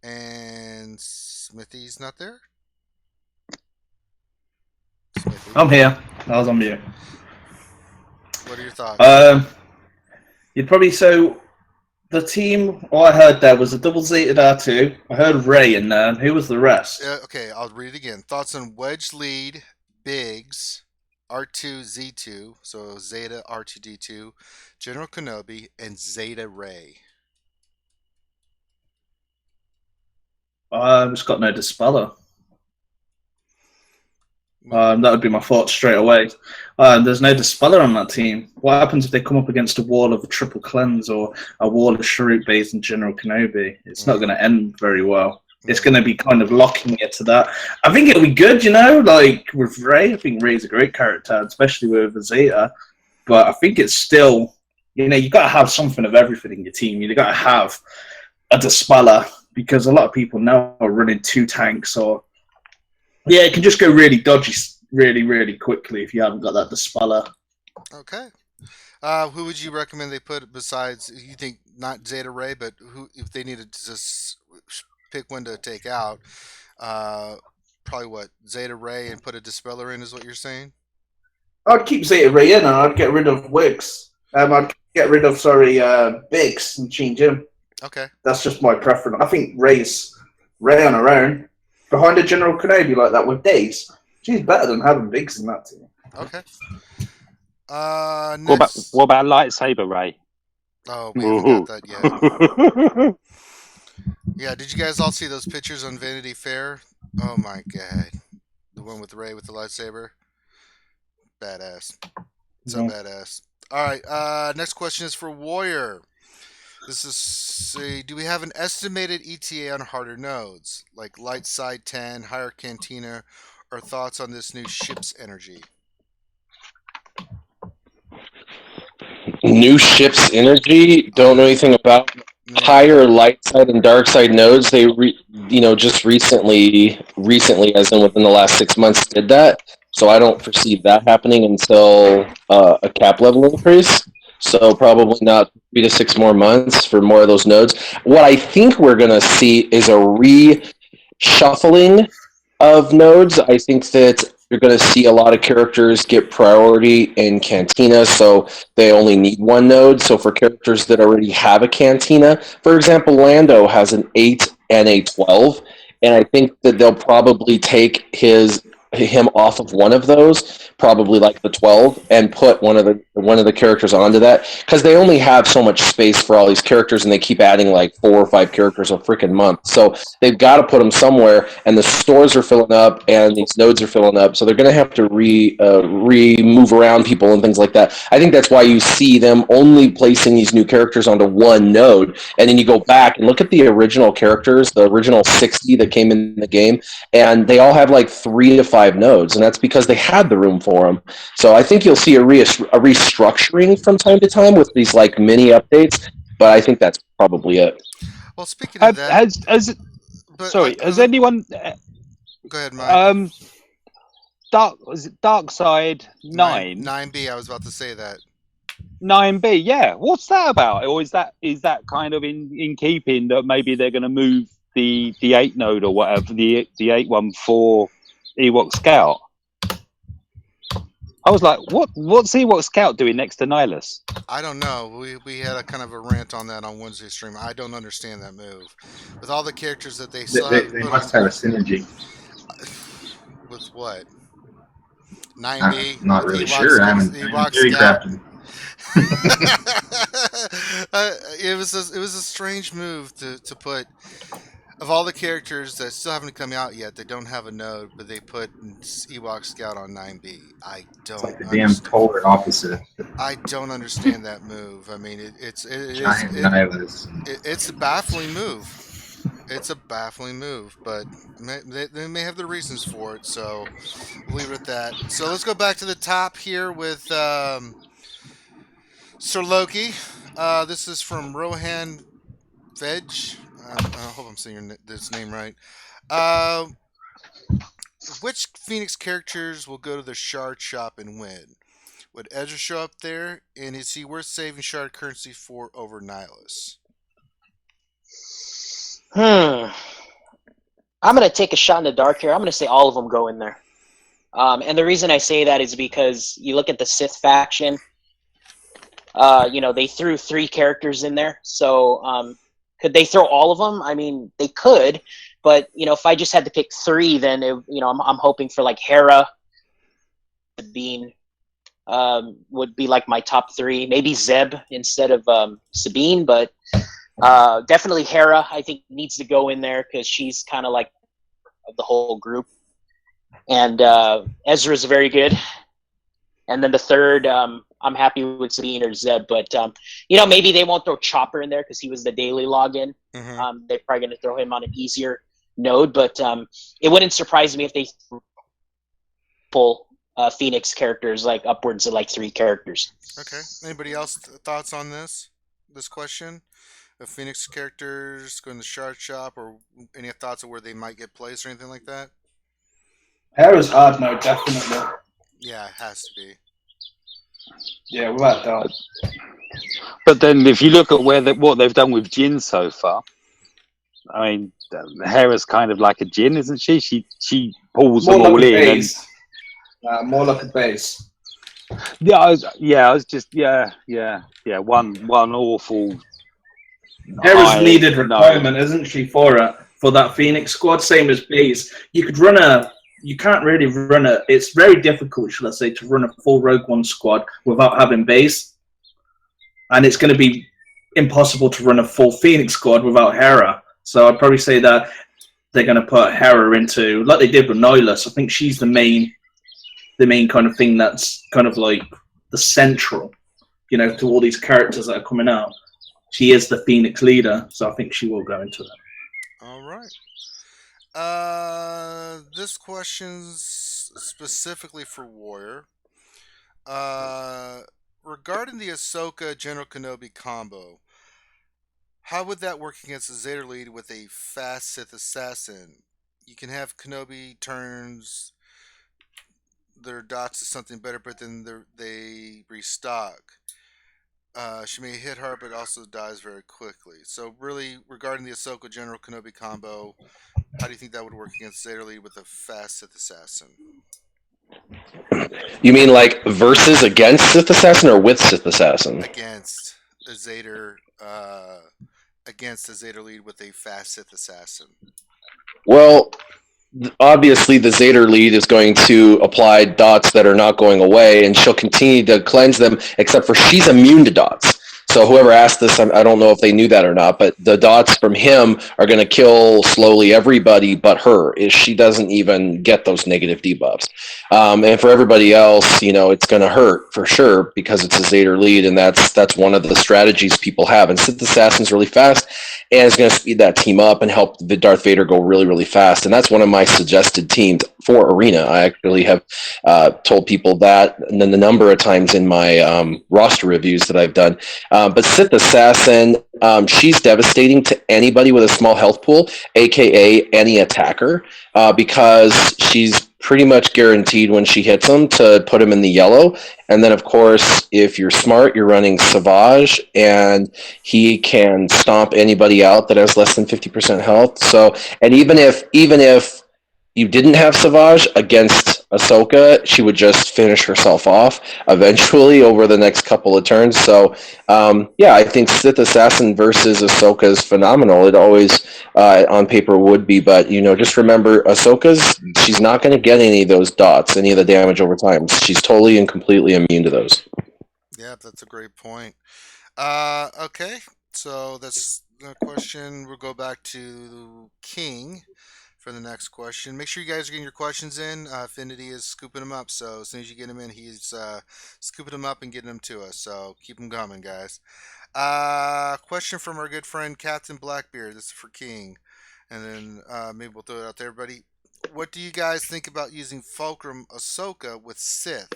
Speaker 1: And Smithy's not there? Smithy,
Speaker 9: I'm here. I was on mute.
Speaker 1: what are your thoughts?
Speaker 9: You'd probably the team. All I heard there was a double Zeta R2. I heard Ray in there. Who was the rest?
Speaker 1: Okay, I'll read it again. Thoughts on wedge lead Biggs R2Z2, so Zeta R2D2, General Kenobi, and Zeta Ray.
Speaker 9: It's got no dispeller. That would be my thought straight away. There's no dispeller on that team. What happens if they come up against a wall of a triple cleanse or a wall of Sharuk Bays and General Kenobi? It's not going to end very well. It's going to be kind of locking it to that. I think it'll be good, like with Ray. I think Ray's a great character, especially with Zeta. But I think it's still, you got to have something of everything in your team. You got to have a dispeller because a lot of people now are running 2 tanks or. Yeah, it can just go really dodgy really, really quickly if you haven't got that dispeller.
Speaker 1: Okay. Who would you recommend they put besides, you think not Zeta Ray, but who, if they needed to just pick one to take out, probably what, Zeta Ray and put a dispeller in is what you're saying?
Speaker 9: I'd keep Zeta Ray in and I'd get rid of Wiggs. I'd get rid of, Biggs and change him.
Speaker 1: Okay.
Speaker 9: That's just my preference. I think Ray on her own. Behind a General Kenobi like that with Days, she's better than having Biggs in that team.
Speaker 1: Okay.
Speaker 5: What about lightsaber Ray?
Speaker 1: Oh, we haven't got that yet. Yeah, did you guys all see those pictures on Vanity Fair? Oh my god. The one with Ray with the lightsaber? Badass. So badass. Alright, next question is for Warrior. This is, do we have an estimated ETA on harder nodes? Like light side 10, higher cantina, or thoughts on this new ship's energy?
Speaker 8: New ship's energy. Don't know anything about
Speaker 1: Yeah.
Speaker 8: higher light side and dark side nodes. They, just recently, as in within the last 6 months, did that. So I don't foresee that happening until a cap level increase. So probably not 3 to 6 more months for more of those nodes. What I think we're gonna see is a reshuffling of nodes. I think that you're going to see a lot of characters get priority in Cantina, so they only need one node. So for characters that already have a Cantina, for example, Lando has an 8 and a 12, and I think that they'll probably take him off of one of those, probably like the 12, and put one of the characters onto that, because they only have so much space for all these characters, and they keep adding like 4 or 5 characters a freaking month. So they've got to put them somewhere, and the stores are filling up, and these nodes are filling up. So they're going to have to move around people and things like that. I think that's why you see them only placing these new characters onto one node, and then you go back and look at the original characters, the original 60 that came in the game, and they all have like 3 to 5 nodes, and that's because they had the room for them. So I think you'll see a restructuring from time to time with these like mini updates, but I think that's probably it.
Speaker 1: Well, speaking of that,
Speaker 5: has anyone?
Speaker 1: Go ahead, Mike.
Speaker 5: Dark Side 9.
Speaker 1: 9B. I was about to say that.
Speaker 5: 9B. Yeah. What's that about? Or is that kind of in keeping that maybe they're going to move the 8 node or whatever, the 814 Ewok Scout? I was like, what's Ewok Scout doing next to Nihilus?
Speaker 1: I don't know. We had a kind of a rant on that on Wednesday stream. I don't understand that move. With all the characters that they still
Speaker 4: They must have a synergy.
Speaker 1: With what? 9B?
Speaker 4: I'm not
Speaker 1: with
Speaker 4: really
Speaker 1: Ewok
Speaker 4: sure. I'm
Speaker 1: Ewok
Speaker 4: very
Speaker 1: Scout.
Speaker 4: crafted.
Speaker 1: It was a strange move to put. Of all the characters that still haven't come out yet, they don't have a node, but they put Ewok Scout on 9B. I don't.
Speaker 4: It's like the damn polar opposite.
Speaker 1: I don't understand that move. I mean, it's a baffling move. It's a baffling move, but they may have their reasons for it. So we'll leave it at that. So let's go back to the top here with Sir Loki. This is from Rohan Veg. I hope I'm saying this name right. Which Phoenix characters will go to the shard shop and win? Would Ezra show up there? And is he worth saving shard currency for over Nihilus?
Speaker 2: I'm going to take a shot in the dark here. I'm going to say all of them go in there. And the reason I say that is because you look at the Sith faction, they threw 3 characters in there. So could they throw all of them? I mean, they could. But, if I just had to pick 3, then, I'm hoping for like Hera, Sabine would be like my top 3. Maybe Zeb instead of Sabine, but definitely Hera, I think, needs to go in there because she's kind of like of the whole group. And Ezra's very good. And then the third, I'm happy with Sabine or Zeb, but maybe they won't throw Chopper in there because he was the daily login.
Speaker 1: Mm-hmm.
Speaker 2: They're probably going to throw him on an easier node, but it wouldn't surprise me if they pull Phoenix characters like upwards of like 3 characters.
Speaker 1: Okay. Anybody else thoughts on this question? Of Phoenix characters going to the shard shop, or any thoughts of where they might get placed or anything like that?
Speaker 9: Hera's hard node, definitely.
Speaker 1: Yeah, it has to be.
Speaker 9: Yeah, without doubt.
Speaker 5: But then, if you look at what they've done with Jin so far, I mean, Hera's kind of like a Jin, isn't she? She pulls
Speaker 9: More
Speaker 5: them all
Speaker 9: like a
Speaker 5: in.
Speaker 9: base. More like a base. One awful.
Speaker 7: Hera's needed requirement, isn't she, for that Phoenix squad? Same as base. You can't really run a. It's very difficult, shall I say, to run a full Rogue One squad without having base, and it's going to be impossible to run a full Phoenix squad without Hera. So I'd probably say that they're going to put Hera into, like they did with Nihilus. I think she's the main kind of thing that's kind of like the central, to all these characters that are coming out. She is the Phoenix leader, so I think she will go into that.
Speaker 1: All right. This question's specifically for Warrior. Uh, Regarding the Ahsoka General Kenobi combo, how would that work against a Zeta lead with a fast Sith assassin? You can have Kenobi turns their dots to something better, but then they restock. She may hit hard, but also dies very quickly. So, really, regarding the Ahsoka General Kenobi combo, how do you think that would work against Zeta lead with a fast Sith assassin?
Speaker 8: You mean like versus against Sith Assassin or with Sith Assassin?
Speaker 1: Against a Zeta, against a Zeta lead with a fast Sith assassin.
Speaker 8: Well, obviously the Zader lead is going to apply dots that are not going away, and she'll continue to cleanse them, except for she's immune to dots. So whoever asked this, I don't know if they knew that or not, but the dots from him are going to kill slowly everybody but her. She doesn't even get those negative debuffs. And for everybody else, it's going to hurt for sure because it's a Zader lead, and that's one of the strategies people have. And Sith Assassin's really fast, and it's going to speed that team up and help the Darth Vader go really, really fast. And that's one of my suggested teams for Arena. I actually have told people that a number of times in my roster reviews that I've done. But Sith Assassin, she's devastating to anybody with a small health pool, aka any attacker, because she's pretty much guaranteed when she hits them to put them in the yellow. And then, of course, if you're smart, you're running Savage, and he can stomp anybody out that has less than 50% health. So, and even if you didn't have Savage against Ahsoka, she would just finish herself off eventually over the next couple of turns. So, yeah, I think Sith Assassin versus Ahsoka is phenomenal. It always, on paper, would be, but just remember, she's not going to get any of those dots, any of the damage over time. She's totally and completely immune to those.
Speaker 1: Yeah, that's a great point. Okay, so that's the question. We'll go back to King for the next question. Make sure you guys are getting your questions in. Affinity is scooping them up, so as soon as you get them in, he's scooping them up and getting them to us. So keep them coming, guys. Question from our good friend Captain Blackbeard. This is for King, and then maybe we'll throw it out there, everybody. What do you guys think about using Fulcrum Ahsoka with Sith?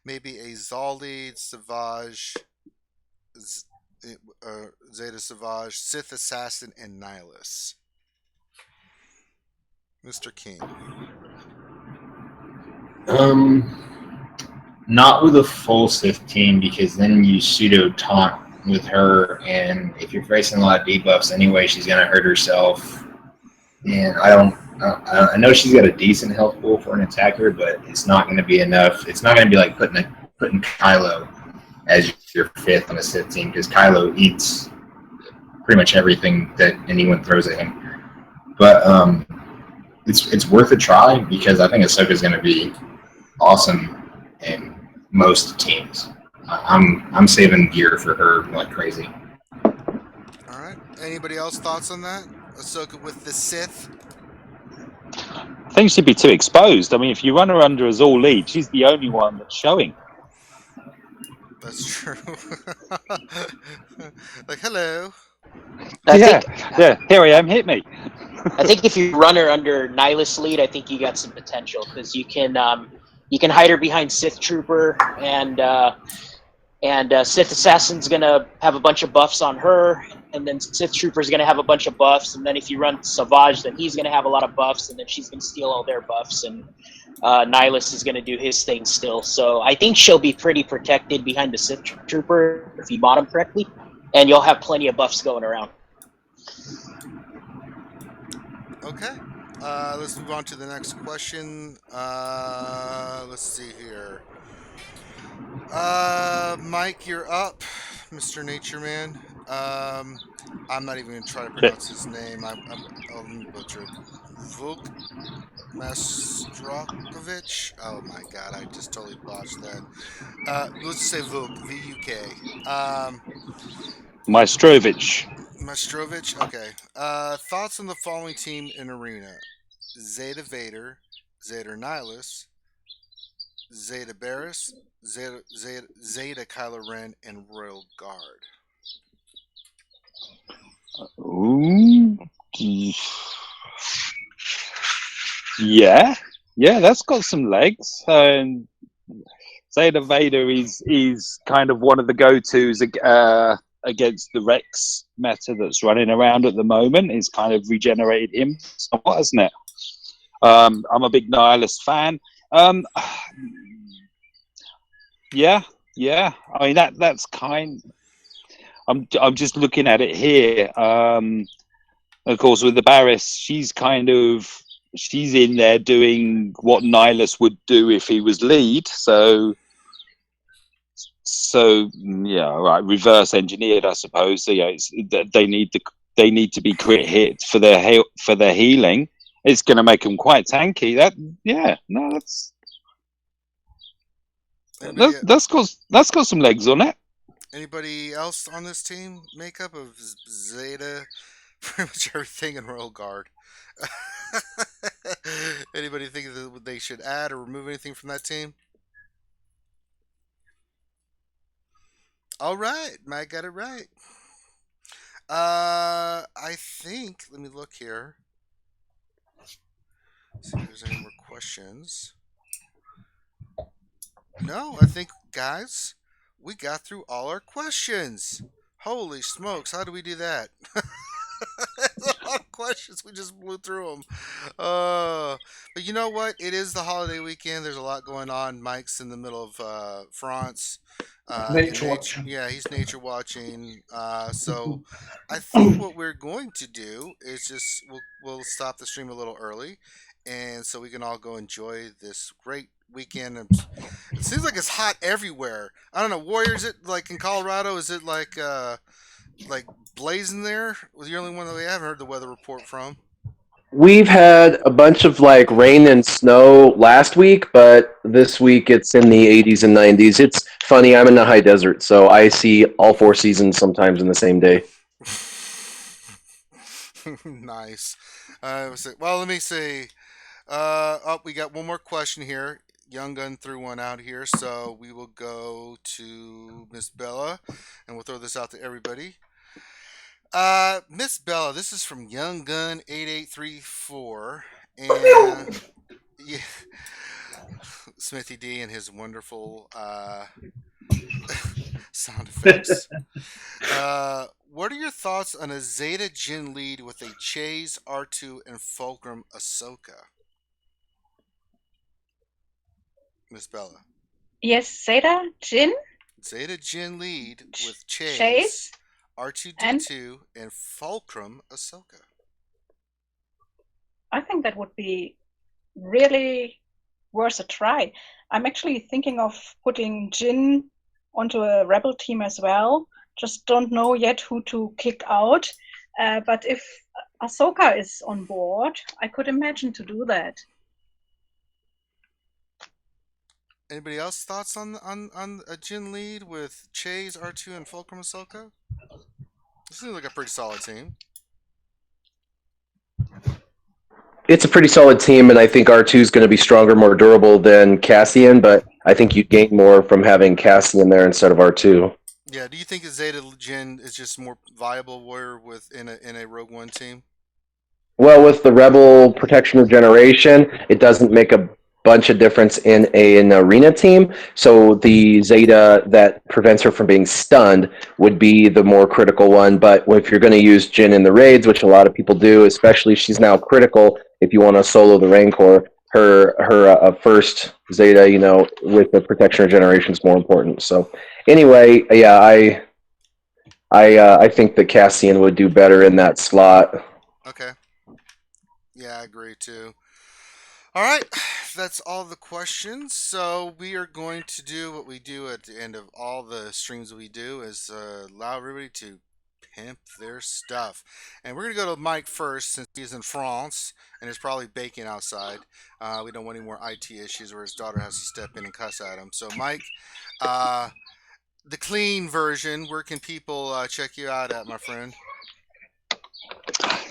Speaker 1: Maybe a Zaldid, Savage, Z- Zeta Savage, Sith Assassin, and Nihilus. Mr. King.
Speaker 4: Not with a full Sith team, because then you pseudo taunt with her, and if you're facing a lot of debuffs anyway, she's gonna hurt herself. And I know she's got a decent health pool for an attacker, but it's not going to be enough. It's not going to be like putting Kylo as your fifth on a Sith team, because Kylo eats pretty much everything that anyone throws at him. But it's worth a try, because I think Ahsoka's going to be awesome in most teams. I'm saving gear for her like crazy.
Speaker 1: All right. Anybody else thoughts on that? Ahsoka with the Sith.
Speaker 5: I think she'd be too exposed. I mean, if you run her under as all lead, she's the only one that's showing.
Speaker 1: That's true. Like, hello.
Speaker 5: Yeah, here I am, hit me.
Speaker 2: I think if you run her under Nihilus lead, I think you got some potential, because you can hide her behind Sith Trooper, and Sith Assassin's gonna have a bunch of buffs on her, and then Sith Trooper's gonna have a bunch of buffs, and then if you run Savage, then he's gonna have a lot of buffs, and then she's gonna steal all their buffs, and Nihilus is gonna do his thing still. So I think she'll be pretty protected behind the Sith Trooper if you bot him correctly, and you'll have plenty of buffs going around.
Speaker 1: Okay. Let's move on to the next question. Let's see here. Mike, you're up, Mr. Nature Man. I'm not even gonna try to pronounce his name. I'll butcher it. Vuk Mastrokovich. Oh my god, I just totally botched that. Let's say Vuk, V-U-K.
Speaker 5: Maestrovich.
Speaker 1: Mastrovich. Okay. Thoughts on the following team in Arena: Zeta Vader, Zeta Nihilus, Zeta Barris, Zeta Kylo Ren, and Royal Guard.
Speaker 5: Ooh. Yeah, that's got some legs. And Zeta Vader is kind of one of the go-tos against the Rex meta that's running around at the moment. It's kind of regenerated him somewhat, hasn't it? I'm a big Nihilist fan. Yeah. I mean that's kind. I'm just looking at it here. Of course, with the Barris, she's in there doing what Nihilus would do if he was lead. So yeah, right. Reverse engineered, I suppose. So yeah, they need to be crit hit for their healing. It's going to make them quite tanky. That's got some legs on it.
Speaker 1: Anybody else on this team makeup of Zeta? Pretty much everything in Royal Guard. Anybody think that they should add or remove anything from that team? All right, Mike got it right. I think. Let me look here. See if there's any more questions. No, I think, guys, we got through all our questions. Holy smokes, how do we do that? There's a lot of questions. We just blew through them. But you know what? It is the holiday weekend. There's a lot going on. Mike's in the middle of France.
Speaker 9: Nature watching.
Speaker 1: Yeah, he's nature watching. So I think what we're going to do is just we'll stop the stream a little early, and so we can all go enjoy this great weekend. It seems like it's hot everywhere. I don't know. Warriors, it like in Colorado? Is it like blazing there? Was the only one that we haven't heard the weather report from?
Speaker 8: We've had a bunch of like rain and snow last week, but this week it's in the 80s and 90s. It's funny. I'm in the high desert, so I see all 4 seasons sometimes in the same day.
Speaker 1: Nice. Well, let me see. We got one more question here. Young Gun threw one out here, so we will go to Miss Bella, and we'll throw this out to everybody. Miss Bella, this is from Young Gun 8834, and yeah, Smithy D and his wonderful sound effects. What are your thoughts on a Zeta Jin lead with a Chase, R2, and Fulcrum Ahsoka? Miss Bella.
Speaker 3: Yes, Zeta Jin.
Speaker 1: Zeta Jin lead with Chase,
Speaker 3: Chase
Speaker 1: R2D2, and Fulcrum Ahsoka.
Speaker 3: I think that would be really worth a try. I'm actually thinking of putting Jin onto a Rebel team as well. Just don't know yet who to kick out. But if Ahsoka is on board, I could imagine to do that.
Speaker 1: Anybody else thoughts on a Jin lead with Chase, R2, and Fulcrum Ahsoka? This seems like a pretty solid team.
Speaker 8: It's a pretty solid team, and I think R2 is going to be stronger, more durable than Cassian, but I think you gain more from having Cassian there instead of R2.
Speaker 1: Yeah, do you think Zeta Jin is just more viable warrior in a Rogue One team?
Speaker 8: Well, with the Rebel Protection Regeneration, it doesn't make a bunch of difference in an arena team. So the Zeta that prevents her from being stunned would be the more critical one. But if you're going to use Jin in the raids, which a lot of people do, especially she's now critical if you want to solo the Rancor, her first Zeta, with the protection regeneration is more important. So anyway, yeah, I think that Cassian would do better in that slot.
Speaker 1: Okay. Yeah, I agree too. All right, that's all the questions. So we are going to do what we do at the end of all the streams we do is allow everybody to pimp their stuff. And we're going to go to Mike first since he's in France and is probably baking outside. We don't want any more IT issues where his daughter has to step in and cuss at him. So Mike, the clean version, where can people check you out at, my friend?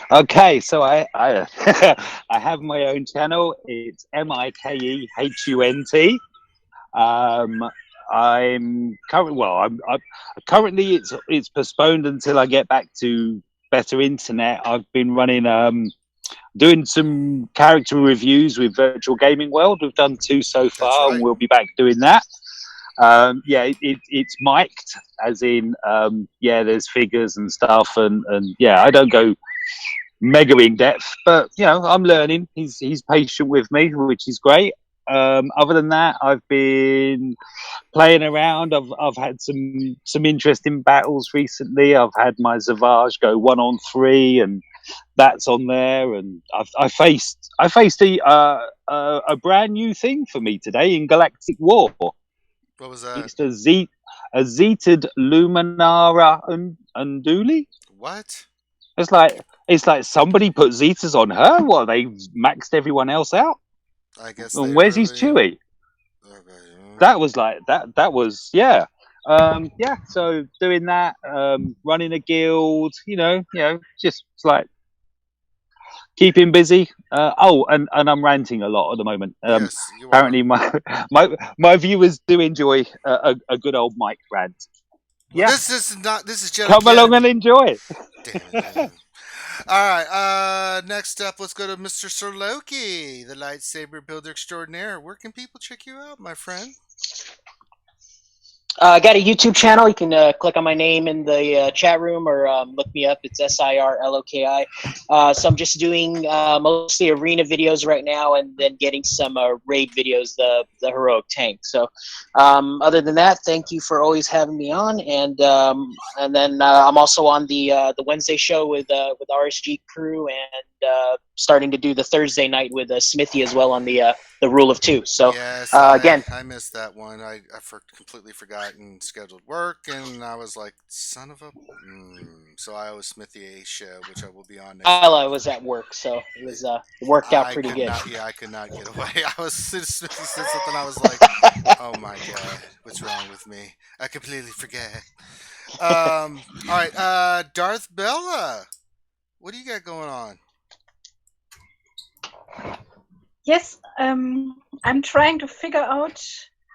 Speaker 5: Okay, so I I have my own channel. It's MikeHunt. I'm currently it's postponed until I get back to better internet. I've been running doing some character reviews with Virtual Gaming World. We've done 2 so far,
Speaker 1: right.
Speaker 5: and we'll be back doing that. It's mic'd, as in, there's figures and stuff, and I don't go mega in depth, but I'm learning. He's patient with me, which is great. Other than that, I've been playing around. I've had some interesting battles recently. I've had my SWGOH go 1-on-3, and that's on there. And I faced a brand new thing for me today in Galactic War.
Speaker 1: What was that?
Speaker 5: It's a Zeta'd Luminara Unduli.
Speaker 1: What?
Speaker 5: It's like somebody put Zetas on her. What, they maxed everyone else out?
Speaker 1: I guess.
Speaker 5: And where's his Chewie?
Speaker 1: Okay.
Speaker 5: That was like that was so doing that, running a guild, just like keeping busy. And I'm ranting a lot at the moment.
Speaker 1: Yes, you
Speaker 5: apparently
Speaker 1: are.
Speaker 5: my viewers do enjoy a good old mic rant.
Speaker 1: Well, this is Jedi.
Speaker 5: Come along and enjoy.
Speaker 1: Damn it. All right. Next up, let's go to Mr. Sir Loki, the lightsaber builder extraordinaire. Where can people check you out, my friend?
Speaker 2: I got a YouTube channel. You can click on my name in the chat room or look me up. It's SIRLOKI. So I'm just doing mostly arena videos right now, and then getting some raid videos, the heroic tank. So other than that, thank you for always having me on. And then I'm also on the Wednesday show with RSG crew, and starting to do the Thursday night with Smithy as well on the Rule of Two. So
Speaker 1: yes,
Speaker 2: again,
Speaker 1: I missed that one. I completely forgotten scheduled work, and I was like, son of a. So I owe Smithy a show, which I will be on next.
Speaker 2: I was at work, so it was worked out pretty good.
Speaker 1: I could not get away. Smithy said something. I was like, oh my god, what's wrong with me? I completely forget. All right, Darth Bella, what do you got going on?
Speaker 3: Yes, I'm trying to figure out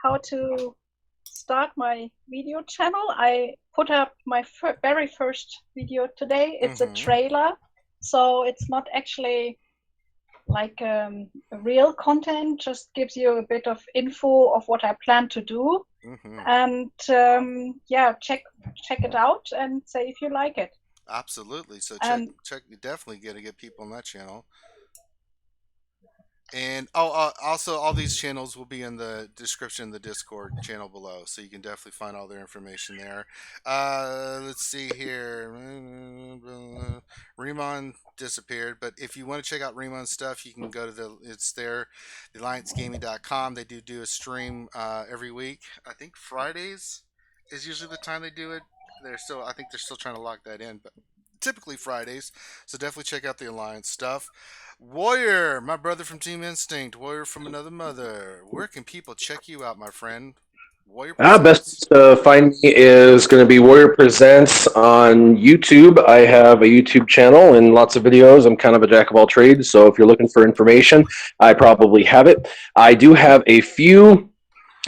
Speaker 3: how to start my video channel. I put up my very first video today. It's a trailer, so it's not actually like real content, just gives you a bit of info of what I plan to do. And check it out and say if you like it.
Speaker 1: Absolutely. So check. You definitely got to get people on that channel. And also all these channels will be in the description of the Discord channel below, so you can definitely find all their information there. Let's see here. Remon disappeared, but if you want to check out Remon's stuff, you can go to it's there, thealliancegaming.com. They do a stream every week. I think Fridays is usually the time they do it. I think they're still trying to lock that in, but typically Fridays. So definitely check out the Alliance stuff. Warrior, my brother from Team Instinct, Warrior from another mother. Where can people check you out, my friend? Warrior Presents.
Speaker 8: Best to find me is going to be Warrior Presents on YouTube. I have a YouTube channel and lots of videos. I'm kind of a jack of all trades, so if you're looking for information, I probably have it. I do have a few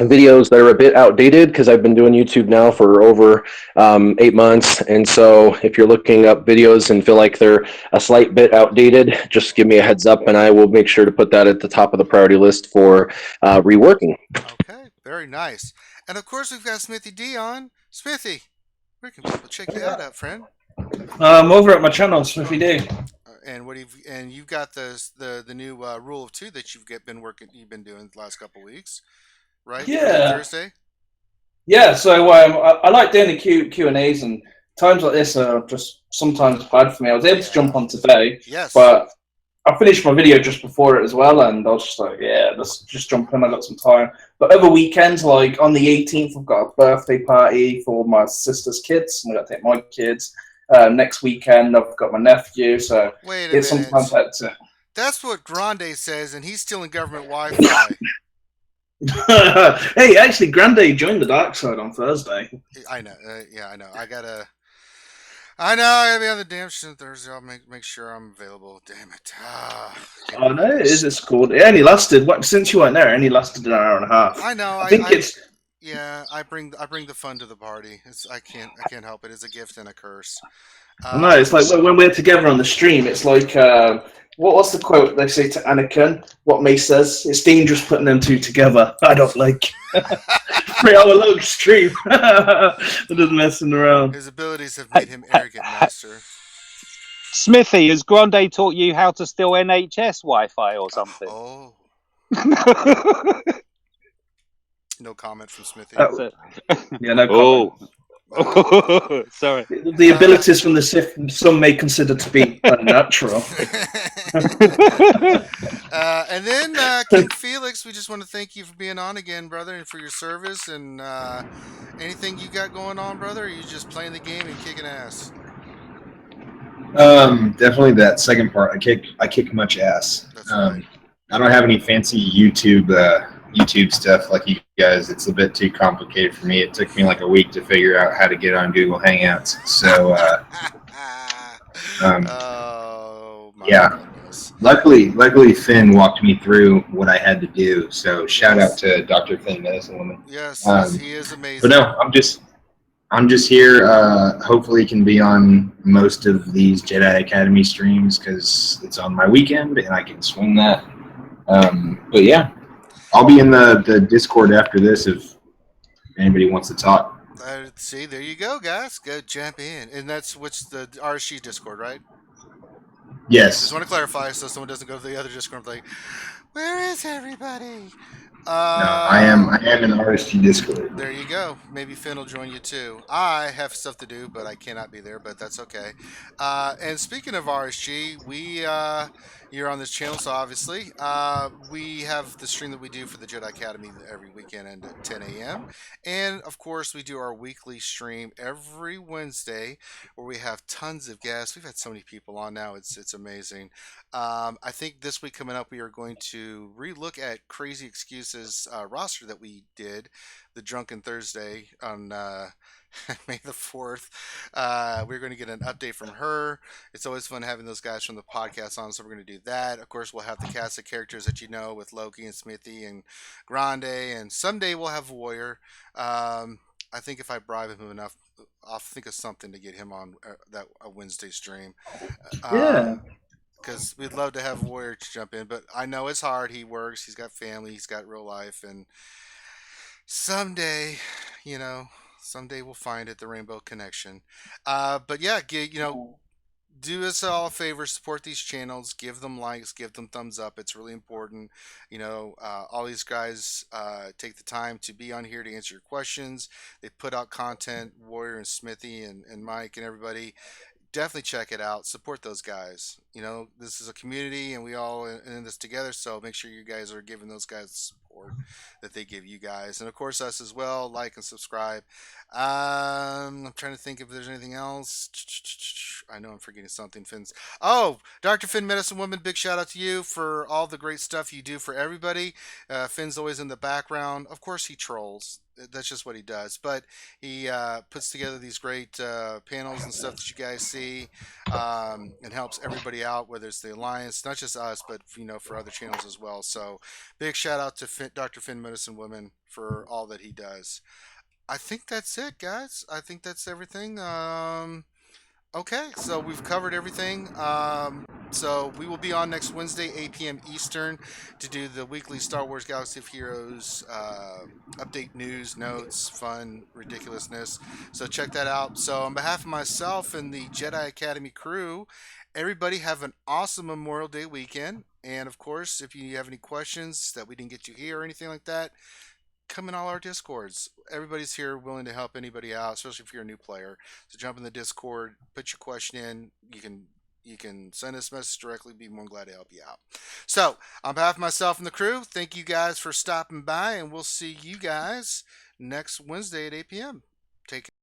Speaker 8: videos that are a bit outdated because I've been doing YouTube now for over 8 months, and so if you're looking up videos and feel like they're a slight bit outdated, just give me a heads up and I will make sure to put that at the top of the priority list for reworking.
Speaker 1: Okay, very nice. And of course we've got Smithy D on. Smithy, where can people check that out, friend?
Speaker 9: Over at my channel, Smithy D.
Speaker 1: And you've got the new Rule of Two that you've been doing the last couple weeks. Right?
Speaker 9: Yeah.
Speaker 1: Thursday?
Speaker 9: Yeah, so I like doing the Q&As, and times like this are just sometimes bad for me. I was able to jump on today, but I finished my video just before it as well, and I was just like, let's just jump in, I got some time. But other weekends, like on the 18th, I've got a birthday party for my sister's kids, and I got to take my kids. Next weekend, I've got my nephew, so it's sometimes hectic.
Speaker 1: That's what Grande says, and he's still in government Wi-Fi.
Speaker 9: Hey, actually, Grande joined the dark side on Thursday.
Speaker 1: I know. I know. I gotta be on the damn shit on Thursday. I'll make sure I'm available. Damn it.
Speaker 9: Oh no, it's cool. It only lasted since you weren't there. It only lasted an hour and a half.
Speaker 1: I know. I bring the fun to the party. I can't help it. It's a gift and a curse.
Speaker 9: No, it's like when we're together on the stream, it's like what's the quote they say to Anakin? What Mace says? It's dangerous putting them two together. I don't like 3 hour long stream. I'm just messing around.
Speaker 1: His abilities have made him arrogant, master.
Speaker 5: Smithy, has Grande taught you how to steal NHS Wi-Fi or something?
Speaker 1: Oh, no comment from Smithy.
Speaker 9: Yeah, no comment.
Speaker 5: Sorry.
Speaker 9: The abilities from the Sith, some may consider to be unnatural.
Speaker 1: And then King Felix, we just want to thank you for being on again, brother, and for your service. And anything you got going on, brother? Or are you just playing the game and kicking ass?
Speaker 4: Definitely that second part. I kick much ass.
Speaker 1: That's right.
Speaker 4: I don't have any fancy YouTube stuff like you guys. It's a bit too complicated for me. It took me like a week to figure out how to get on Google Hangouts. So
Speaker 1: Oh my
Speaker 4: yeah.
Speaker 1: goodness.
Speaker 4: Luckily, Finn walked me through what I had to do. So shout out to Dr. Finn, Medicine Woman.
Speaker 1: Yes, he is amazing.
Speaker 4: But no, I'm just here. Hopefully, can be on most of these Jedi Academy streams because it's on my weekend and I can swing that. But yeah, I'll be in the Discord after this if anybody wants to talk.
Speaker 1: See, there you go, guys. Go jump in, and that's what's the RSG Discord, right?
Speaker 4: Yes.
Speaker 1: Just want to clarify so someone doesn't go to the other Discord and be like, "Where is everybody?"
Speaker 4: No, I am in the RSG Discord.
Speaker 1: There you go. Maybe Finn will join you too. I have stuff to do, but I cannot be there. But that's okay. And speaking of RSG, you're on this channel, so obviously we have the stream that we do for the Jedi Academy every weekend at 10 a.m. And of course, we do our weekly stream every Wednesday, where we have tons of guests. We've had so many people on now; it's amazing. I think this week coming up, we are going to relook at Crazy Excuses roster that we did, the Drunken Thursday on May the 4th. We're going to get an update from her. It's always fun having those guys from the podcast on, so we're going to do that. Of course, we'll have the cast of characters that you know with Loki and Smithy and Grande, and someday we'll have Warrior. I think if I bribe him enough, I'll think of something to get him on that a Wednesday stream.
Speaker 9: Yeah.
Speaker 1: Because we'd love to have Warrior to jump in, but I know it's hard. He works, he's got family, he's got real life, and someday, someday we'll find it, the Rainbow Connection. But yeah, do us all a favor, support these channels, give them likes, give them thumbs up. It's really important. All these guys take the time to be on here to answer your questions. They put out content, Warrior and Smithy and Mike and everybody. Definitely check it out. Support those guys. This is a community and we all in this together. So make sure you guys are giving those guys the support that they give you guys. And of course, us as well. Like and subscribe. I'm trying to think if there's anything else. I know I'm forgetting something. Dr. Finn, Medicine Woman, big shout out to you for all the great stuff you do for everybody. Finn's always in the background. Of course, he trolls. That's just what he does. But he puts together these great panels and stuff that you guys see, and helps everybody out, whether it's the Alliance, not just us, but for other channels as well. So big shout out to Dr. Finn, Medicine Woman, for all that he does. I think that's it, guys. I think that's everything. Okay, so we've covered everything. So we will be on next Wednesday, 8 p.m. Eastern, to do the weekly Star Wars Galaxy of Heroes update, news, notes, fun, ridiculousness. So check that out. So on behalf of myself and the Jedi Academy crew, everybody have an awesome Memorial Day weekend. And of course, if you have any questions that we didn't get you here or anything like that, come in all our Discords. Everybody's here willing to help anybody out, especially if you're a new player. So jump in the Discord, put your question in. You can send us a message directly. Be more than glad to help you out. So on behalf of myself and the crew, thank you guys for stopping by, and we'll see you guys next Wednesday at 8 p.m. Take care.